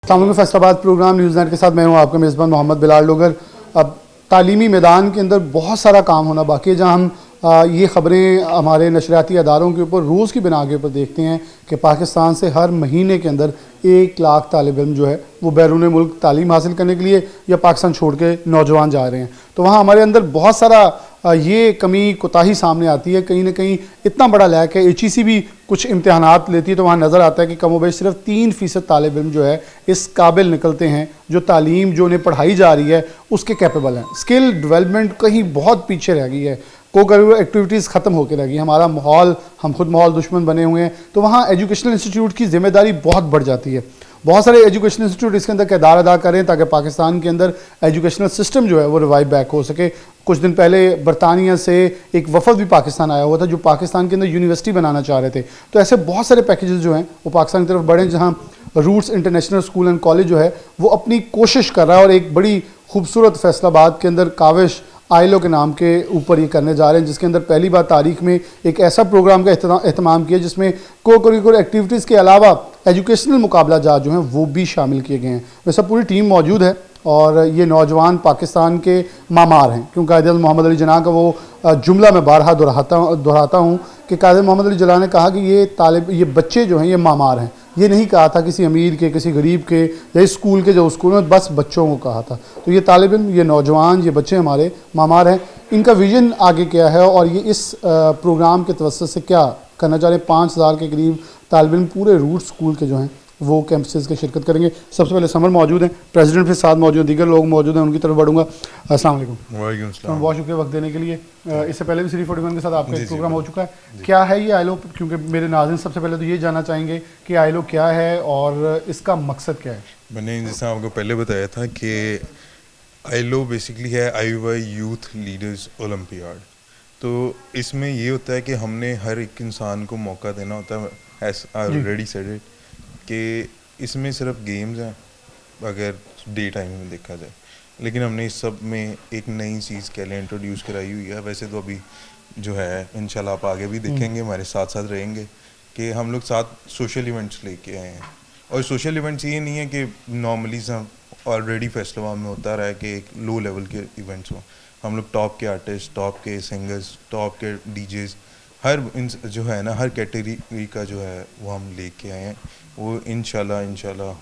अस्सलाम फैसलाबाद प्रोग्राम न्यूज़9 के साथ मैं हूं आपका मेज़बान मोहम्मद बिलाल लोगर। अब तालीमी मैदान के अंदर बहुत सारा काम होना बाकी है, जहां हम ये ख़बरें हमारे नशरियाती अदारों के ऊपर रोज़ की बिना के ऊपर देखते हैं कि पाकिस्तान से हर महीने के अंदर 1 लाख तालिब इल्म जो है वो बैरून मुल्क तालीम हासिल करने के लिए या पाकिस्तान छोड़ के नौजवान जा रहे हैं। तो वहाँ हमारे अंदर बहुत सारा ये कमी कोताही सामने आती है। कहीं ना कहीं इतना बड़ा लैक है। HEC भी कुछ इम्तहानात लेती है तो वहाँ नज़र आता है कि कमोबेश सिर्फ 3% तालिब इल्म जो है इस काबिल निकलते हैं जो तालीम जो उन्हें पढ़ाई जा रही है उसके कैपेबल हैं। स्किल डेवलपमेंट कहीं बहुत पीछे रह गई है। को करिकुलर एक्टिविटीज़ ख़त्म होकर रह गई। हमारा माहौल, हम खुद माहौल दुश्मन बने हुए हैं। तो वहाँ एजुकेशनल इंस्टीट्यूट की जिम्मेदारी बहुत बढ़ जाती है। बहुत सारे एजुकेशनल इंस्टीट्यूट इसके अंदर किरदार अदा करें ताकि पाकिस्तान के अंदर एजुकेशनल सिस्टम जो है वो रिवाइव बैक हो सके। कुछ दिन पहले बरतानिया से एक वफद भी पाकिस्तान आया हुआ था जो पाकिस्तान के अंदर यूनिवर्सिटी बनाना चाह रहे थे। तो ऐसे बहुत सारे पैकेजेस जो हैं वो पाकिस्तान की तरफ बढ़े, जहाँ Roots International School and College जो है वो अपनी कोशिश कर रहा है और एक बड़ी खूबसूरत फैसलाबाद के अंदर काविश ILO के नाम के ऊपर ये करने जा रहे हैं, जिसके अंदर पहली बार तारीख में एक ऐसा प्रोग्राम का एहतमाम किया जिसमें को करिकुलर एक्टिविटीज़ के अलावा एजुकेशनल मुकाबला जात जो हैं वो भी शामिल किए गए हैं। वैसे पूरी टीम मौजूद है और ये नौजवान पाकिस्तान के मामार हैं, क्योंकि कायद मोहम्मद अली जिन्ना का वो जुमला मैं बारहा दोहराता हूँ कि कायद मोहम्मद अली जिन्ना ने कहा कि ये बच्चे जो हैं ये मामार हैं। ये नहीं कहा था किसी अमीर के, किसी गरीब के या इस स्कूल के, जो स्कूल में बस बच्चों को कहा था। तो ये तालिब इल्म, ये नौजवान, ये बच्चे हमारे मामार हैं। इनका विजन आगे क्या है और ये इस प्रोग्राम के तवस्सुत से क्या करना चाह रहे हैं। 5000 के करीब तालिब इल्म पूरे रूट स्कूल के जो हैं वो कैंपसेस के शिरकत करेंगे। सबसे पहले समर मौजूद हैं, प्रेसिडेंट के साथ मौजूद, दीगर लोग मौजूद हैं, उनकी तरफ बढ़ूंगा। अस्सलाम वालेकुम। वालेकुम सलाम। बहुत शुक्रिया वक्त देने के लिए। इससे पहले भी 341 के साथ आपका एक प्रोग्राम हो चुका है। क्या है ये ILO, क्योंकि मेरे नाज़रीन सबसे पहले तो ये जानना चाहेंगे कि ILO क्या है और इसका मकसद क्या है। मैंने जैसे आपको पहले बताया था कि ILO बेसिकली है IUI यूथ लीडर्स ओलंपियाड। तो इसमें ये होता है कि हमने हर एक इंसान को मौका देना होता है, as I already said it, कि इसमें सिर्फ गेम्स हैं अगर डे टाइम में देखा जाए, लेकिन हमने इस सब में एक नई चीज़ के लिए इंट्रोड्यूस कराई हुई है। वैसे तो अभी जो है इंशाल्लाह आप आगे भी देखेंगे, हमारे साथ साथ रहेंगे, कि हम लोग साथ सोशल इवेंट्स लेके आए हैं। और सोशल इवेंट्स ये नहीं है कि नॉर्मली सब ऑलरेडी फेस्टिवल में होता रहा है कि एक लो लेवल के इवेंट्स हों। हम लोग टॉप के आर्टिस्ट, टॉप के सिंगर्स, टॉप के DJs, हर जो है ना, हर कैटेगरी का जो है वो हम लेके आए हैं। वो इंशाल्लाह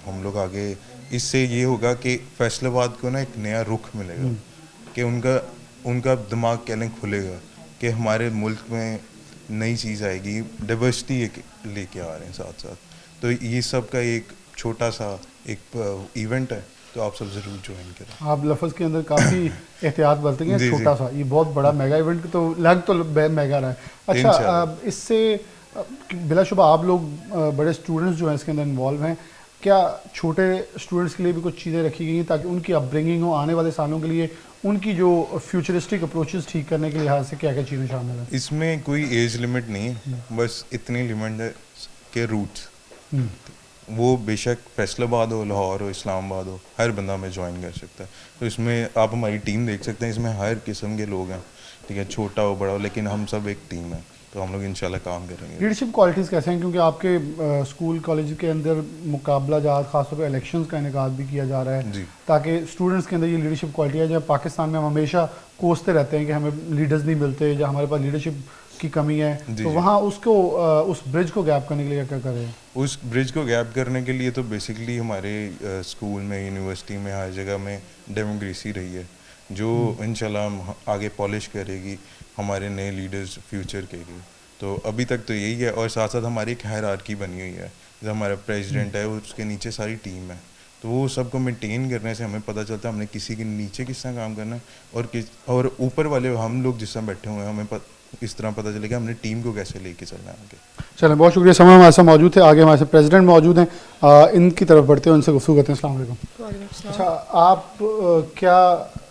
हम लोग आगे, इससे ये होगा कि फैसलाबाद को ना एक नया रुख मिलेगा, कि उनका दिमाग कैलें खुलेगा कि हमारे मुल्क में नई चीज़ आएगी, डाइवर्सिटी लेके आ रहे हैं साथ साथ। तो ये सब का एक छोटा सा एक इवेंट है, तो आप सब ज़रूर ज्वाइन करें। आप लफ्ज़ के अंदर काफ़ी एहतियात बरतेंगे। छोटा सा, ये बहुत बड़ा मेगा इवेंट तो लग तो मेगा रहा है। अच्छा, इससे बिलाशुबा आप लोग बड़े स्टूडेंट्स जो हैं इसके अंदर इन्वॉल्व हैं, क्या छोटे स्टूडेंट्स के लिए भी कुछ चीज़ें रखी गई हैं ताकि उनकी अपब्रिंगिंग हो, आने वाले सालों के लिए उनकी जो फ्यूचरिस्टिक अप्रोचेस ठीक करने के लिहाज से क्या क्या चीज़ें शामिल हैं। इसमें कोई एज लिमिट नहीं है, बस इतनी लिमिट है कि रूट्स, वो बेशक फैसलाबाद हो, लाहौर हो, इस्लामाबाद हो, हर बंदा में ज्वाइन कर सकता है। तो इसमें आप हमारी टीम देख सकते हैं, इसमें हर किस्म के लोग हैं, ठीक है, छोटा हो बड़ा हो, लेकिन हम सब एक टीम है। तो हम लोग इंशाल्लाह काम करेंगे। लीडरशिप क्वालिटीज़ कैसे हैं, क्योंकि आपके स्कूल कॉलेज के अंदर मुकाबला जात खासतौर पर इलेक्शंस का इनेकाद भी किया जा रहा है ताकि स्टूडेंट्स के अंदर ये लीडरशिप क्वालिटी है। जब पाकिस्तान में हम हमेशा कोसते रहते हैं कि हमें लीडर्स नहीं मिलते या हमारे पास लीडरशिप की कमी है, तो वहाँ उसको उस ब्रिज को गैप करने के लिए क्या कर रहे हैं। उस ब्रिज को गैप करने के लिए तो बेसिकली हमारे स्कूल में, यूनिवर्सिटी में, हर जगह में डेमोक्रेसी रही है, जो इंशाल्लाह आगे पॉलिश करेगी हमारे नए लीडर्स फ्यूचर के लिए। तो अभी तक तो यही है, और साथ साथ हमारी एक हायरार्की बनी हुई है। जैसे हमारा प्रेसिडेंट है, उसके नीचे सारी टीम है, तो वो सबको मेंटेन करने से हमें पता चलता है हमने किसी के नीचे किस तरह काम करना है, और ऊपर वाले हम लोग जिस तरह बैठे हुए हैं, हमें इस तरह पता चलेगा हमने टीम को कैसे लेके चलना है आगे। चलें, बहुत शुक्रिया। समय हमारे साथ मौजूद थे, आगे हमारे साथ प्रेसिडेंट मौजूद हैं, इनकी तरफ बढ़ते हैं, उनसे गुफ्तगू करते हैं। अस्सलाम वालेकुम। अच्छा, आप क्या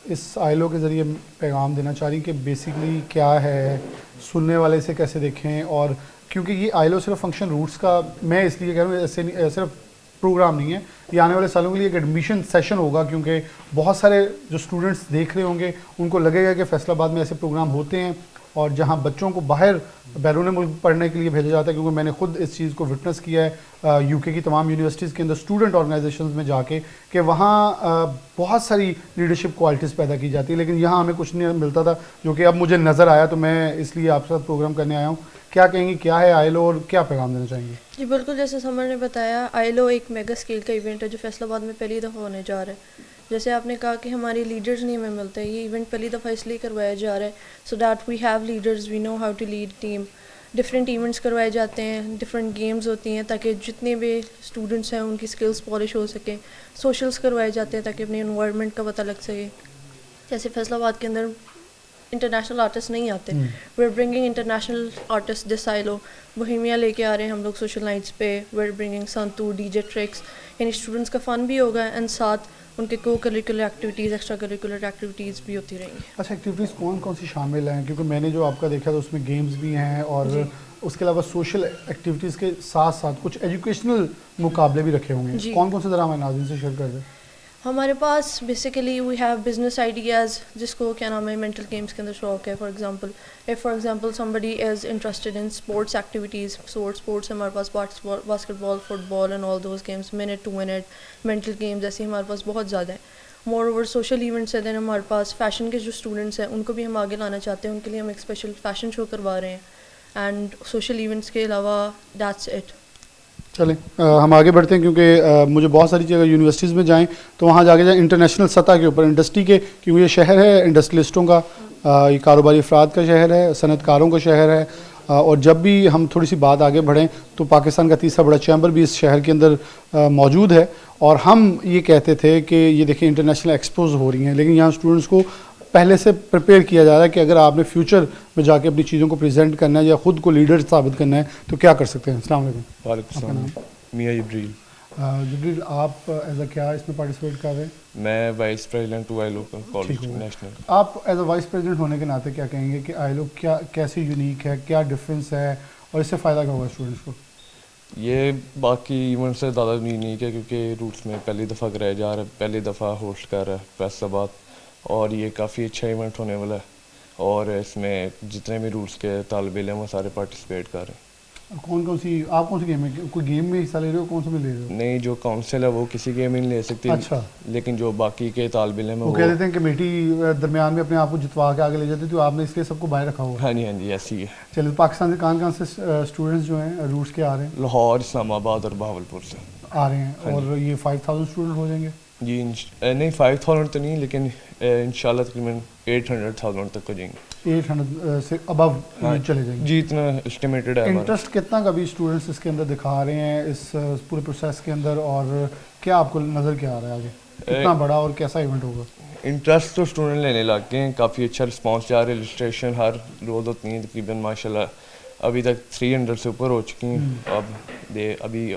इस ILO के ज़रिए पैगाम देना चाह रही हैं कि बेसिकली क्या है, सुनने वाले से कैसे देखें, और क्योंकि ये ILO सिर्फ फंक्शन रूट्स का, मैं इसलिए कह रहा हूँ ऐसे सिर्फ प्रोग्राम नहीं है, ये आने वाले सालों के लिए एक एडमिशन सेशन होगा, क्योंकि बहुत सारे जो स्टूडेंट्स देख रहे होंगे उनको लगेगा कि फैसलाबाद में ऐसे प्रोग्राम होते हैं, और जहाँ बच्चों को बाहर बैरून मुल्क पढ़ने के लिए भेजा जाता है, क्योंकि मैंने खुद इस चीज़ को विटनेस किया है यूके की तमाम यूनिवर्सिटीज़ के अंदर स्टूडेंट ऑर्गेनाइजेशंस में जाके, कि वहाँ बहुत सारी लीडरशिप क्वालिटीज़ पैदा की जाती है, लेकिन यहाँ हमें कुछ नहीं मिलता था, जो कि अब मुझे नज़र आया, तो मैं इसलिए आपके साथ प्रोग्राम करने आया हूँ। क्या कहेंगे, क्या है आईलो और क्या पैगाम देना चाहेंगे? जी बिल्कुल, जैसे समर ने बताया, आईलो एक मेगा स्केल का इवेंट है जो फैसलाबाद में पहली दफ़ा होने जा रहा है। जैसे आपने कहा कि हमारे लीडर्स नहीं हमें मिलते, ये इवेंट पहली दफ़ा इसलिए करवाया जा रहा है so that we have leaders, we know how to lead team. Different events करवाए जाते हैं, डिफरेंट गेम्स होती हैं ताकि जितने भी स्टूडेंट्स हैं उनकी स्किल्स पॉलिश हो सकें। सोशल्स करवाए जाते हैं ताकि अपने इन्वायरमेंट का पता लग सके। जैसे फैसलाबाद के अंदर इंटरनेशनल आर्टिस्ट नहीं आते, we are bringing international artist this आईलो। बोहेमिया लेके आ रहे हैं हम लोग सोशल नाइट्स पे, we are bringing Santu, DJ tricks, यानी स्टूडेंट्स का फ़न भी होगा एंड साथ उनके को curricular activities, extra curricular activities भी होती रहेंगी। अच्छा, एक्टिविटीज़ कौन कौन सी शामिल हैं? क्योंकि मैंने जो आपका देखा था उसमें गेम्स भी हैं और उसके अलावा सोशल एक्टिविटीज़ के साथ साथ कुछ एजुकेशनल मुकाबले भी रखे होंगे। कौन कौन से ज़रा हमारे नाज़रीन से शेयर कर दें। हमारे पास basically we have business ideas, जिसको क्या नाम है मेंटल गेम्स के अंदर शौक है। For example somebody is interested in sports activities, sports हमारे पास basketball, football and all those games, minute to minute, mental games, ऐसे हमारे पास बहुत ज़्यादा है। मोर ओवर सोशल इवेंट्स है, देन हमारे पास फ़ैशन के जो स्टूडेंट्स हैं उनको भी हम आगे लाना चाहते हैं, उनके लिए हम एक स्पेशल फ़ैशन शो करवा रहे हैं। एंड सोशल इवेंट्स के अलावा दैट्स इट। चलें हम आगे बढ़ते हैं, क्योंकि मुझे बहुत सारी जगह यूनिवर्सिटीज़ में जाएं तो वहाँ जाके जाएँ इंटरनेशनल सतह के ऊपर, इंडस्ट्री के, क्योंकि ये शहर है इंडस्ट्रियलिस्टों का, ये कारोबारी अफराद का शहर है, सनतकारों का शहर है। और जब भी हम थोड़ी सी बात आगे बढ़ें तो पाकिस्तान का तीसरा बड़ा चैम्बर भी इस शहर के अंदर मौजूद है। और हम ये कहते थे कि ये देखिए इंटरनेशनल एक्सपोज हो रही हैं, लेकिन यहाँ स्टूडेंट्स को पहले से प्रिपेयर किया जा रहा है कि अगर आपने फ्यूचर में जाके अपनी चीज़ों को प्रेजेंट करना है या ख़ुद को लीडर साबित करना है तो क्या कर सकते हैं। अस्सलाम वालेकुम। वालेकुम सलाम। मियां जिब्रील। जिब्रील, आप एज अ क्या इसमें पार्टिसिपेट कर रहे हैं? मैं वाइस प्रेसिडेंट हूँ आईलो कॉलेज नेशनल। आप एज अ वाइस प्रेसिडेंट होने के नाते क्या कहेंगे कि आईलो क्या कैसे यूनिक है, क्या डिफरेंस है और इससे फ़ायदा क्या होगा स्टूडेंट्स को? ये बाकी इवेंट से ज़्यादा यूनिक है क्योंकि रूट्स में पहली दफ़ा कराया जा रहा है, पहली दफ़ा होस्ट कर रहा है फैसलाबाद, और ये काफ़ी अच्छा इवेंट होने वाला है। और इसमें जितने भी रूट्स के तालिब इल्म वो सारे पार्टिसिपेट कर रहे हैं। कौन कौन सी गेम में, कोई गेम में हिस्सा ले रहे हो, कौन से में ले रहे हो? नहीं, जो काउंसिल है वो किसी गेम में नहीं ले सकती। अच्छा। लेकिन जो बाकी के तालिब इल्म है वो कह देते हैं कमेटी दरमियान में अपने आप को जितवा के आगे ले जाती है, तो आपने इसलिए सबको बाहर रखा हुआ? हाँ जी ऐसी है। चलिए, पाकिस्तान से कहाँ से स्टूडेंट्स जो हैं रूट्स के आ रहे हैं? लाहौर, इस्लामाबाद और बहावलपुर से आ रहे हैं। और ये 5000 स्टूडेंट हो जाएंगे जी? नहीं 5000 तो नहीं, लेकिन इंशाल्लाह तकरीबन 800,000 तक हो जाएंगे। 800 से अबव चले जाएंगे जी, इतना एस्टिमेटेड है। इंटरेस्ट कितना का भी स्टूडेंट्स इसके अंदर दिखा रहे हैं इस पूरे प्रोसेस के अंदर, और क्या आपको नज़र क्या आ रहा है आगे, कितना बड़ा और कैसा इवेंट होगा? इंटरेस्ट तो स्टूडेंट लेने लग गए हैं, काफ़ी अच्छा रिस्पांस जा रहा है। रजिस्ट्रेशन हर रोज़ होती हैं तकरीबन, माशाल्लाह अभी तक 300 से ऊपर हो चुकी हैं। अभी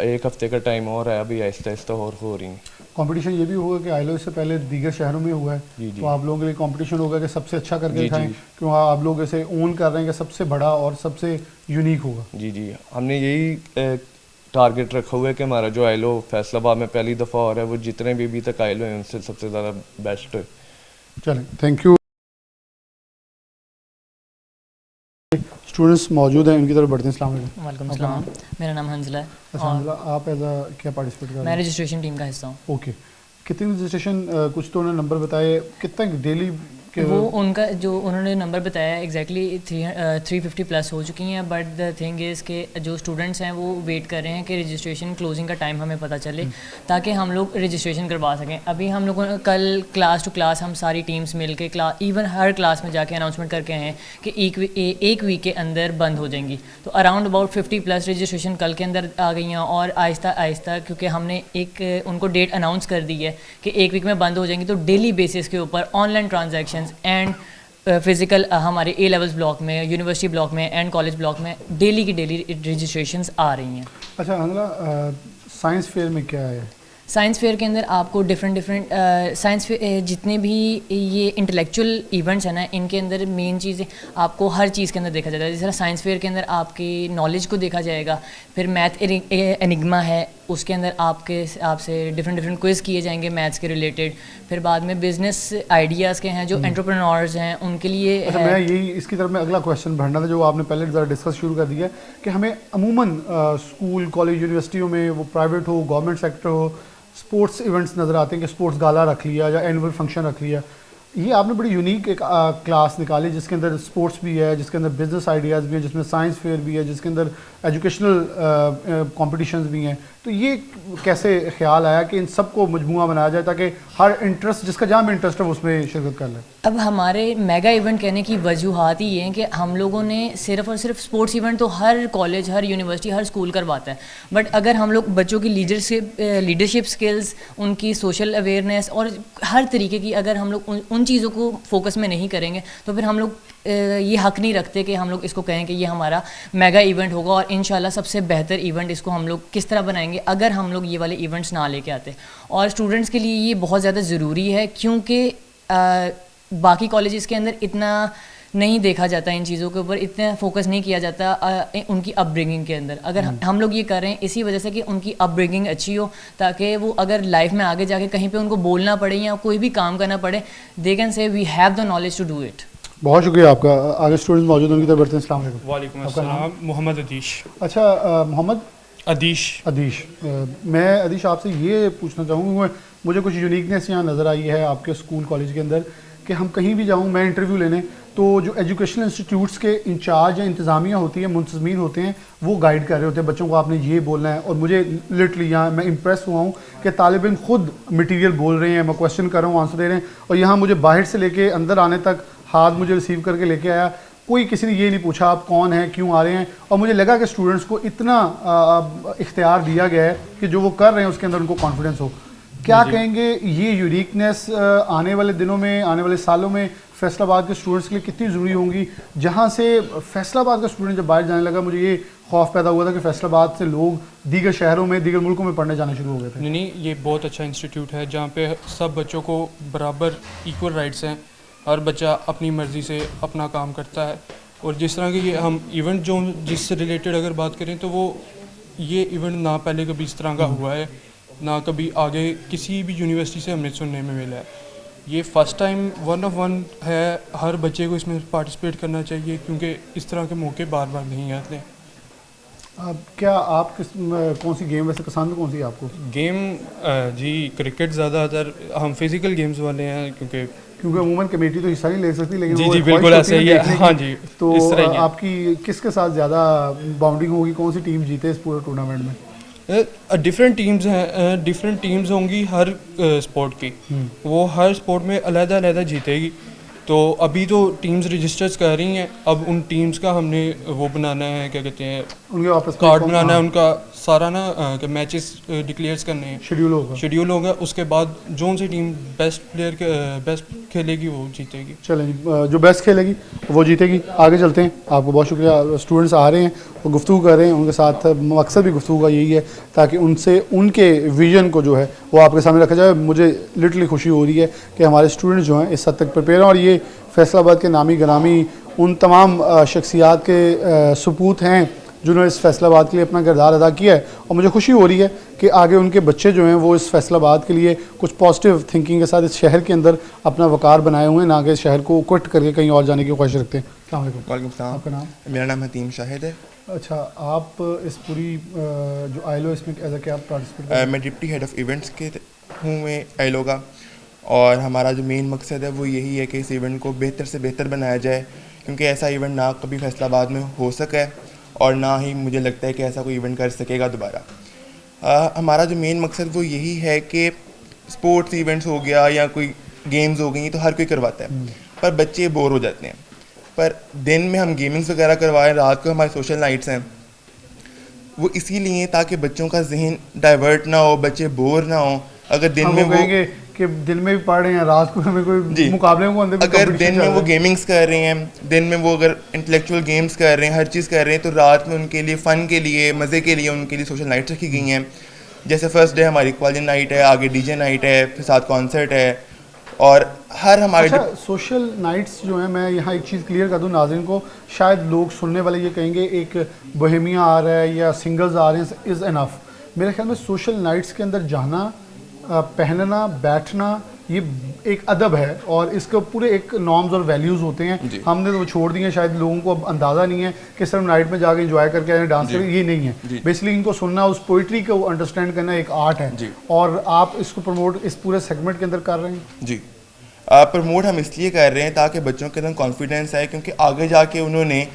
एक हफ्ते का टाइम और है, अभी आहिस्ता आहिस्ता और हो रही हैं। कंपटीशन ये भी होगा कि आईलो इससे पहले दीगर शहरों में हुआ है, तो आप लोगों के लिए कंपटीशन होगा कि सबसे अच्छा करके दिखाएं, क्यों आप लोग इसे ओन कर रहे हैं कि सबसे बड़ा और सबसे यूनिक होगा। जी हमने यही टारगेट रखा हुआ है कि हमारा जो आईलो फैसलाबाद में पहली दफ़ा हो रहा है वो जितने भी अभी तक आईलो हैं उनसे सबसे ज़्यादा बेस्ट है। चलें, थैंक यू। स्टूडेंट्स मौजूद हैं, उनकी तरफ बढ़ते हैं। अस्सलाम वालेकुम। वालेकुम सलाम। मेरा नाम हंजला है। अच्छा, आप एज अ क्या पार्टिसिपेट कर रहे हैं? मैं रजिस्ट्रेशन टीम का हिस्सा हूँ। ओके, कितनी रजिस्ट्रेशन, कुछ तो उन्होंने नंबर बताए, कितना डेली के वो उनका जो उन्होंने नंबर बताया एग्जैक्टली 350 प्लस हो चुकी हैं, बट द थिंग इज़ के जो स्टूडेंट्स हैं वो वेट कर रहे हैं कि रजिस्ट्रेशन क्लोजिंग का टाइम हमें पता चले ताकि हम लोग रजिस्ट्रेशन करवा सकें। अभी हम लोगों ने कल क्लास टू क्लास हम सारी टीम्स मिल के इवन हर क्लास में जाके अनाउंसमेंट करके आए हैं कि एक वीक के अंदर बंद हो जाएंगी। तो अराउंड अबाउट 50 प्लस रजिस्ट्रेशन कल के अंदर आ गई हैं, और आहिस्ता आहिस्ता क्योंकि हमने एक उनको डेट अनाउंस कर दी है कि एक वीक में बंद हो जाएंगी, तो डेली बेसिस के ऊपर ऑनलाइन ट्रांजैक्शंस एंड फिज़िकल हमारे ए लेवल्स ब्लॉक में, यूनिवर्सिटी ब्लॉक में एंड कॉलेज ब्लॉक में डेली की डेली रजिस्ट्रेशंस आ रही हैं। अच्छा हंगला, साइंस फेयर में क्या है? साइंस फेयर के अंदर आपको डिफरेंट साइंस फेयर जितने भी ये इंटेलेक्चुअल इवेंट्स हैं ना, इनके अंदर मेन चीज़ें आपको हर चीज़ के अंदर देखा जाता है। जैसे साइंस फेयर के अंदर आपकी नॉलेज को देखा जाएगा, फिर मैथ एनिग्मा है, उसके अंदर आपसे डिफरेंट क्विज़ किए जाएंगे मैथ्स के रिलेटेड। फिर बाद में बिजनेस आइडियाज़ के हैं जो एंटरप्रेन्योर्स हैं उनके लिए अच्छा, है। मैं यही इसकी तरफ में अगला क्वेश्चन भरना था जो आपने पहले ज़रा डिस्कस शुरू कर दिया कि हमें अमूमन स्कूल कॉलेज यूनिवर्सिटियों में वो प्राइवेट हो गवर्नमेंट सेक्टर हो स्पोर्ट्स इवेंट्स नज़र आते हैं कि स्पोर्ट्स गाला रख लिया या एनुअल फंक्शन रख लिया। ये आपने बड़ी यूनिक एक क्लास निकाली जिसके अंदर स्पोर्ट्स भी है, जिसके अंदर बिजनेस आइडियाज़ भी हैं, जिसमें साइंस फेयर भी है, जिसके अंदर एजुकेशनल कॉम्पिटिशन्स भी हैं। तो ये कैसे ख्याल आया कि इन सबको मजमुआ बनाया जाए ताकि हर इंटरेस्ट जिसका जहाँ भी इंटरेस्ट है उसमें शिरकत कर ले? अब हमारे मेगा इवेंट कहने की वजूहात ही ये हैं कि हम लोगों ने सिर्फ और सिर्फ स्पोर्ट्स इवेंट तो हर कॉलेज हर यूनिवर्सिटी हर स्कूल करवाता है, बट अगर हम लोग बच्चों की लीडरशिप स्किल्स उनकी सोशल अवेयरनेस और हर तरीके की अगर हम लोग उन चीज़ों को फोकस में नहीं करेंगे तो फिर हम लोग ये हक नहीं रखते कि हम लोग इसको कहें कि ये हमारा मेगा इवेंट होगा और इंशाल्लाह सबसे बेहतर इवेंट इसको हम लोग किस तरह बनाएंगे अगर हम लोग ये वाले इवेंट्स ना लेके आते। और स्टूडेंट्स के लिए ये बहुत ज़्यादा ज़रूरी है क्योंकि बाकी कॉलेजेस के अंदर इतना नहीं देखा जाता इन चीज़ों के ऊपर, इतना फोकस नहीं किया जाता उनकी अपब्रिंगिंग के अंदर। अगर हम लोग ये कर रहे हैं इसी वजह से कि उनकी अपब्रिंगिंग अच्छी हो ताकि वो अगर लाइफ में आगे जाके कहीं पे उनको बोलना पड़े या कोई भी काम करना पड़े they can say we have the knowledge to do it. बहुत शुक्रिया आपका। आगे स्टूडेंट्स मौजूद हैं, उनकी तरफ बढ़ते हैं। अस्सलाम वालेकुम। वालेकुम अस्सलाम। मोहम्मद अदीश। अच्छा मोहम्मद अदीश। मैं अदीश आपसे ये पूछना चाहूँगा, मुझे कुछ यूनिकनेस यहाँ नज़र आई है आपके स्कूल कॉलेज के अंदर कि हम कहीं भी जाऊँ मैं इंटरव्यू लेने तो जो एजुकेशनल इंस्टीट्यूट्स के इंचार्ज या इंतज़ामिया होती है मुंतज़मीन होते हैं वो गाइड कर रहे होते हैं बच्चों को आपने ये बोलना है। और मुझे लिटरली यहाँ मैं इम्प्रेस हुआ हूँ कि तालिब इल्म खुद मटीरियल बोल रहे हैं, मैं क्वेश्चन कर रहा हूँ आंसर दे रहे हैं और यहाँ मुझे बाहर से लेके अंदर आने तक हाथ मुझे रिसीव करके लेके आया, कोई किसी ने ये नहीं पूछा आप कौन हैं क्यों आ रहे हैं। और मुझे लगा कि स्टूडेंट्स को इतना इख्तियार दिया गया है कि जो वो कर रहे हैं उसके अंदर उनको कॉन्फिडेंस हो। क्या कहेंगे ये यूनिकनेस आने वाले दिनों में आने वाले सालों में फैसलाबाद के स्टूडेंट्स के लिए कितनी ज़रूरी होंगी? जहाँ से फैसलाबाद का स्टूडेंट जब बाहर जाने लगा मुझे ये खौफ पैदा हुआ था कि फैसलाबाद से लोग दीगर शहरों में दीगर मुल्कों में पढ़ने जाने शुरू हो गए थे। नहीं, ये बहुत अच्छा इंस्टीट्यूट है जहाँ पे सब बच्चों को बराबर इक्वल राइट्स हैं। हर बच्चा अपनी मर्ज़ी से अपना काम करता है और जिस तरह के ये हम इवेंट जो जिससे रिलेटेड अगर बात करें तो वो ये इवेंट ना पहले कभी इस तरह का हुआ है ना कभी आगे किसी भी यूनिवर्सिटी से हमने सुनने में मिला है। ये फ़र्स्ट टाइम 1 of 1 है। हर बच्चे को इसमें पार्टिसिपेट करना चाहिए क्योंकि इस तरह के मौके बार बार नहीं आते। क्या आप कौन सी गेम वैसे पसंद कौन सी आपको? गेम जी क्रिकेट ज़्यादातर, हम फिज़िकल गेम्स वाले हैं क्योंकि अमूमन कमेटी तो हिस्सा नहीं ले सकती लेकिन जी बिल्कुल ऐसे ही है। हाँ जी, तो इस तरह ही है। आपकी किसके साथ ज़्यादा बाउंडिंग होगी, कौन सी टीम जीते इस पूरे टूर्नामेंट में? डिफरेंट टीम्स हैं, डिफरेंट टीम्स होंगी हर स्पोर्ट की, वो हर स्पोर्ट में अलग-अलग जीतेगी। तो अभी तो टीम्स रजिस्टर्स कर रही हैं, अब उन टीम्स का हमने वो बनाना है, क्या कहते हैं, उनके वापस कार्ड बनाना है उनका सारा ना कि मैचेस डिक्लेयर्स करने हैं, शेड्यूल होगा। उसके बाद जोन सी टीम बेस्ट खेलेगी वो जीतेगी। चलें जो बेस्ट खेलेगी वो जीतेगी। आगे चलते हैं। आपको बहुत शुक्रिया। स्टूडेंट्स आ रहे हैं वो गुफ्तगू कर रहे हैं, उनके साथ मकसद भी गुफ्तगू का यही है ताकि उनसे उनके विजन को जो है वो आपके सामने रखा जाए। मुझे लिटरली खुशी हो रही है कि हमारे स्टूडेंट्स जो हैं इस हद तक प्रिपेयर हैं और ये फैसलाबाद के नामी ग्रामी उन तमाम शख्सियात के सपूत हैं जिन्होंने इस फैसलाबाद के लिए अपना किरदार अदा किया है। और मुझे खुशी हो रही है कि आगे उनके बच्चे जो हैं वो इस फैसलाबाद के लिए कुछ पॉजिटिव थिंकिंग के साथ इस शहर के अंदर अपना वकार बनाए हुए हैं, ना कि इस शहर को क्विट करके कहीं और जाने की ख्वाहिश रखते हैं। वालेकुम सलाम। आपका नाम? मेरा नाम हतीम शाहिद है। अच्छा, आप इस पूरी जो आईलो इसमें एज अ क्या पार्टिसिपेट? मैं डिप्टी हेड ऑफ इवेंट्स के हूँ मैं आईलो का, और हमारा जो मेन मकसद है वो यही है कि इस इवेंट को बेहतर से बेहतर बनाया जाए क्योंकि ऐसा इवेंट ना कभी फैसलाबाद में हो सका है और ना ही मुझे लगता है कि ऐसा कोई इवेंट कर सकेगा दोबारा। हमारा जो मेन मकसद वो यही है कि स्पोर्ट्स इवेंट्स हो गया या कोई गेम्स हो गई तो हर कोई करवाता है, पर बच्चे बोर हो जाते हैं। पर दिन में हम गेमिंग्स वगैरह करवाएं, रात को हमारी सोशल नाइट्स हैं, वो इसीलिए ताकि बच्चों का जहन डाइवर्ट ना हो, बच्चे बोर ना हो। अगर दिन में वो कि दिन में भी पढ़ रहे हैं, रात को हमें कोई मुकाबले को अंदर अगर दिन में वो गेमिंग्स कर रहे हैं, दिन में वो अगर इंटेलेक्चुअल गेम्स कर रहे हैं, हर चीज़ कर रहे हैं, तो रात में उनके लिए फ़न के लिए मज़े के लिए उनके लिए सोशल नाइट्स रखी गई हैं। जैसे फर्स्ट डे हमारी कॉलेज नाइट है, आगे डीजे नाइट है, फिर साथ कॉन्सर्ट है और हर हमारे सोशल नाइट्स जो है। मैं यहाँ एक चीज़ क्लियर कर दूँ नाज़रीन को, शायद लोग सुनने वाले ये कहेंगे एक बोहेमिया आ रहा है या सिंगल्स आ रहे हैं इज़ इनफ। मेरे ख्याल में सोशल नाइट्स के अंदर जाना, पहनना, बैठना, ये एक अदब है और इसके पूरे एक नॉर्म्स और वैल्यूज़ होते हैं। हमने तो वो छोड़ दिए हैं, शायद लोगों को अब अंदाज़ा नहीं है कि सिर्फ नाइट में जाके एंजॉय करके आए डांस करें, ये नहीं है। बेसिकली इनको सुनना, उस पोइट्री को अंडरस्टैंड करना एक आर्ट है और आप इसको प्रमोट इस पूरे सेगमेंट के अंदर कर रहे हैं। जी, प्रमोट हम इसलिए कर रहे हैं ताकि बच्चों के अंदर कॉन्फिडेंस आए, क्योंकि आगे जाके उन्होंने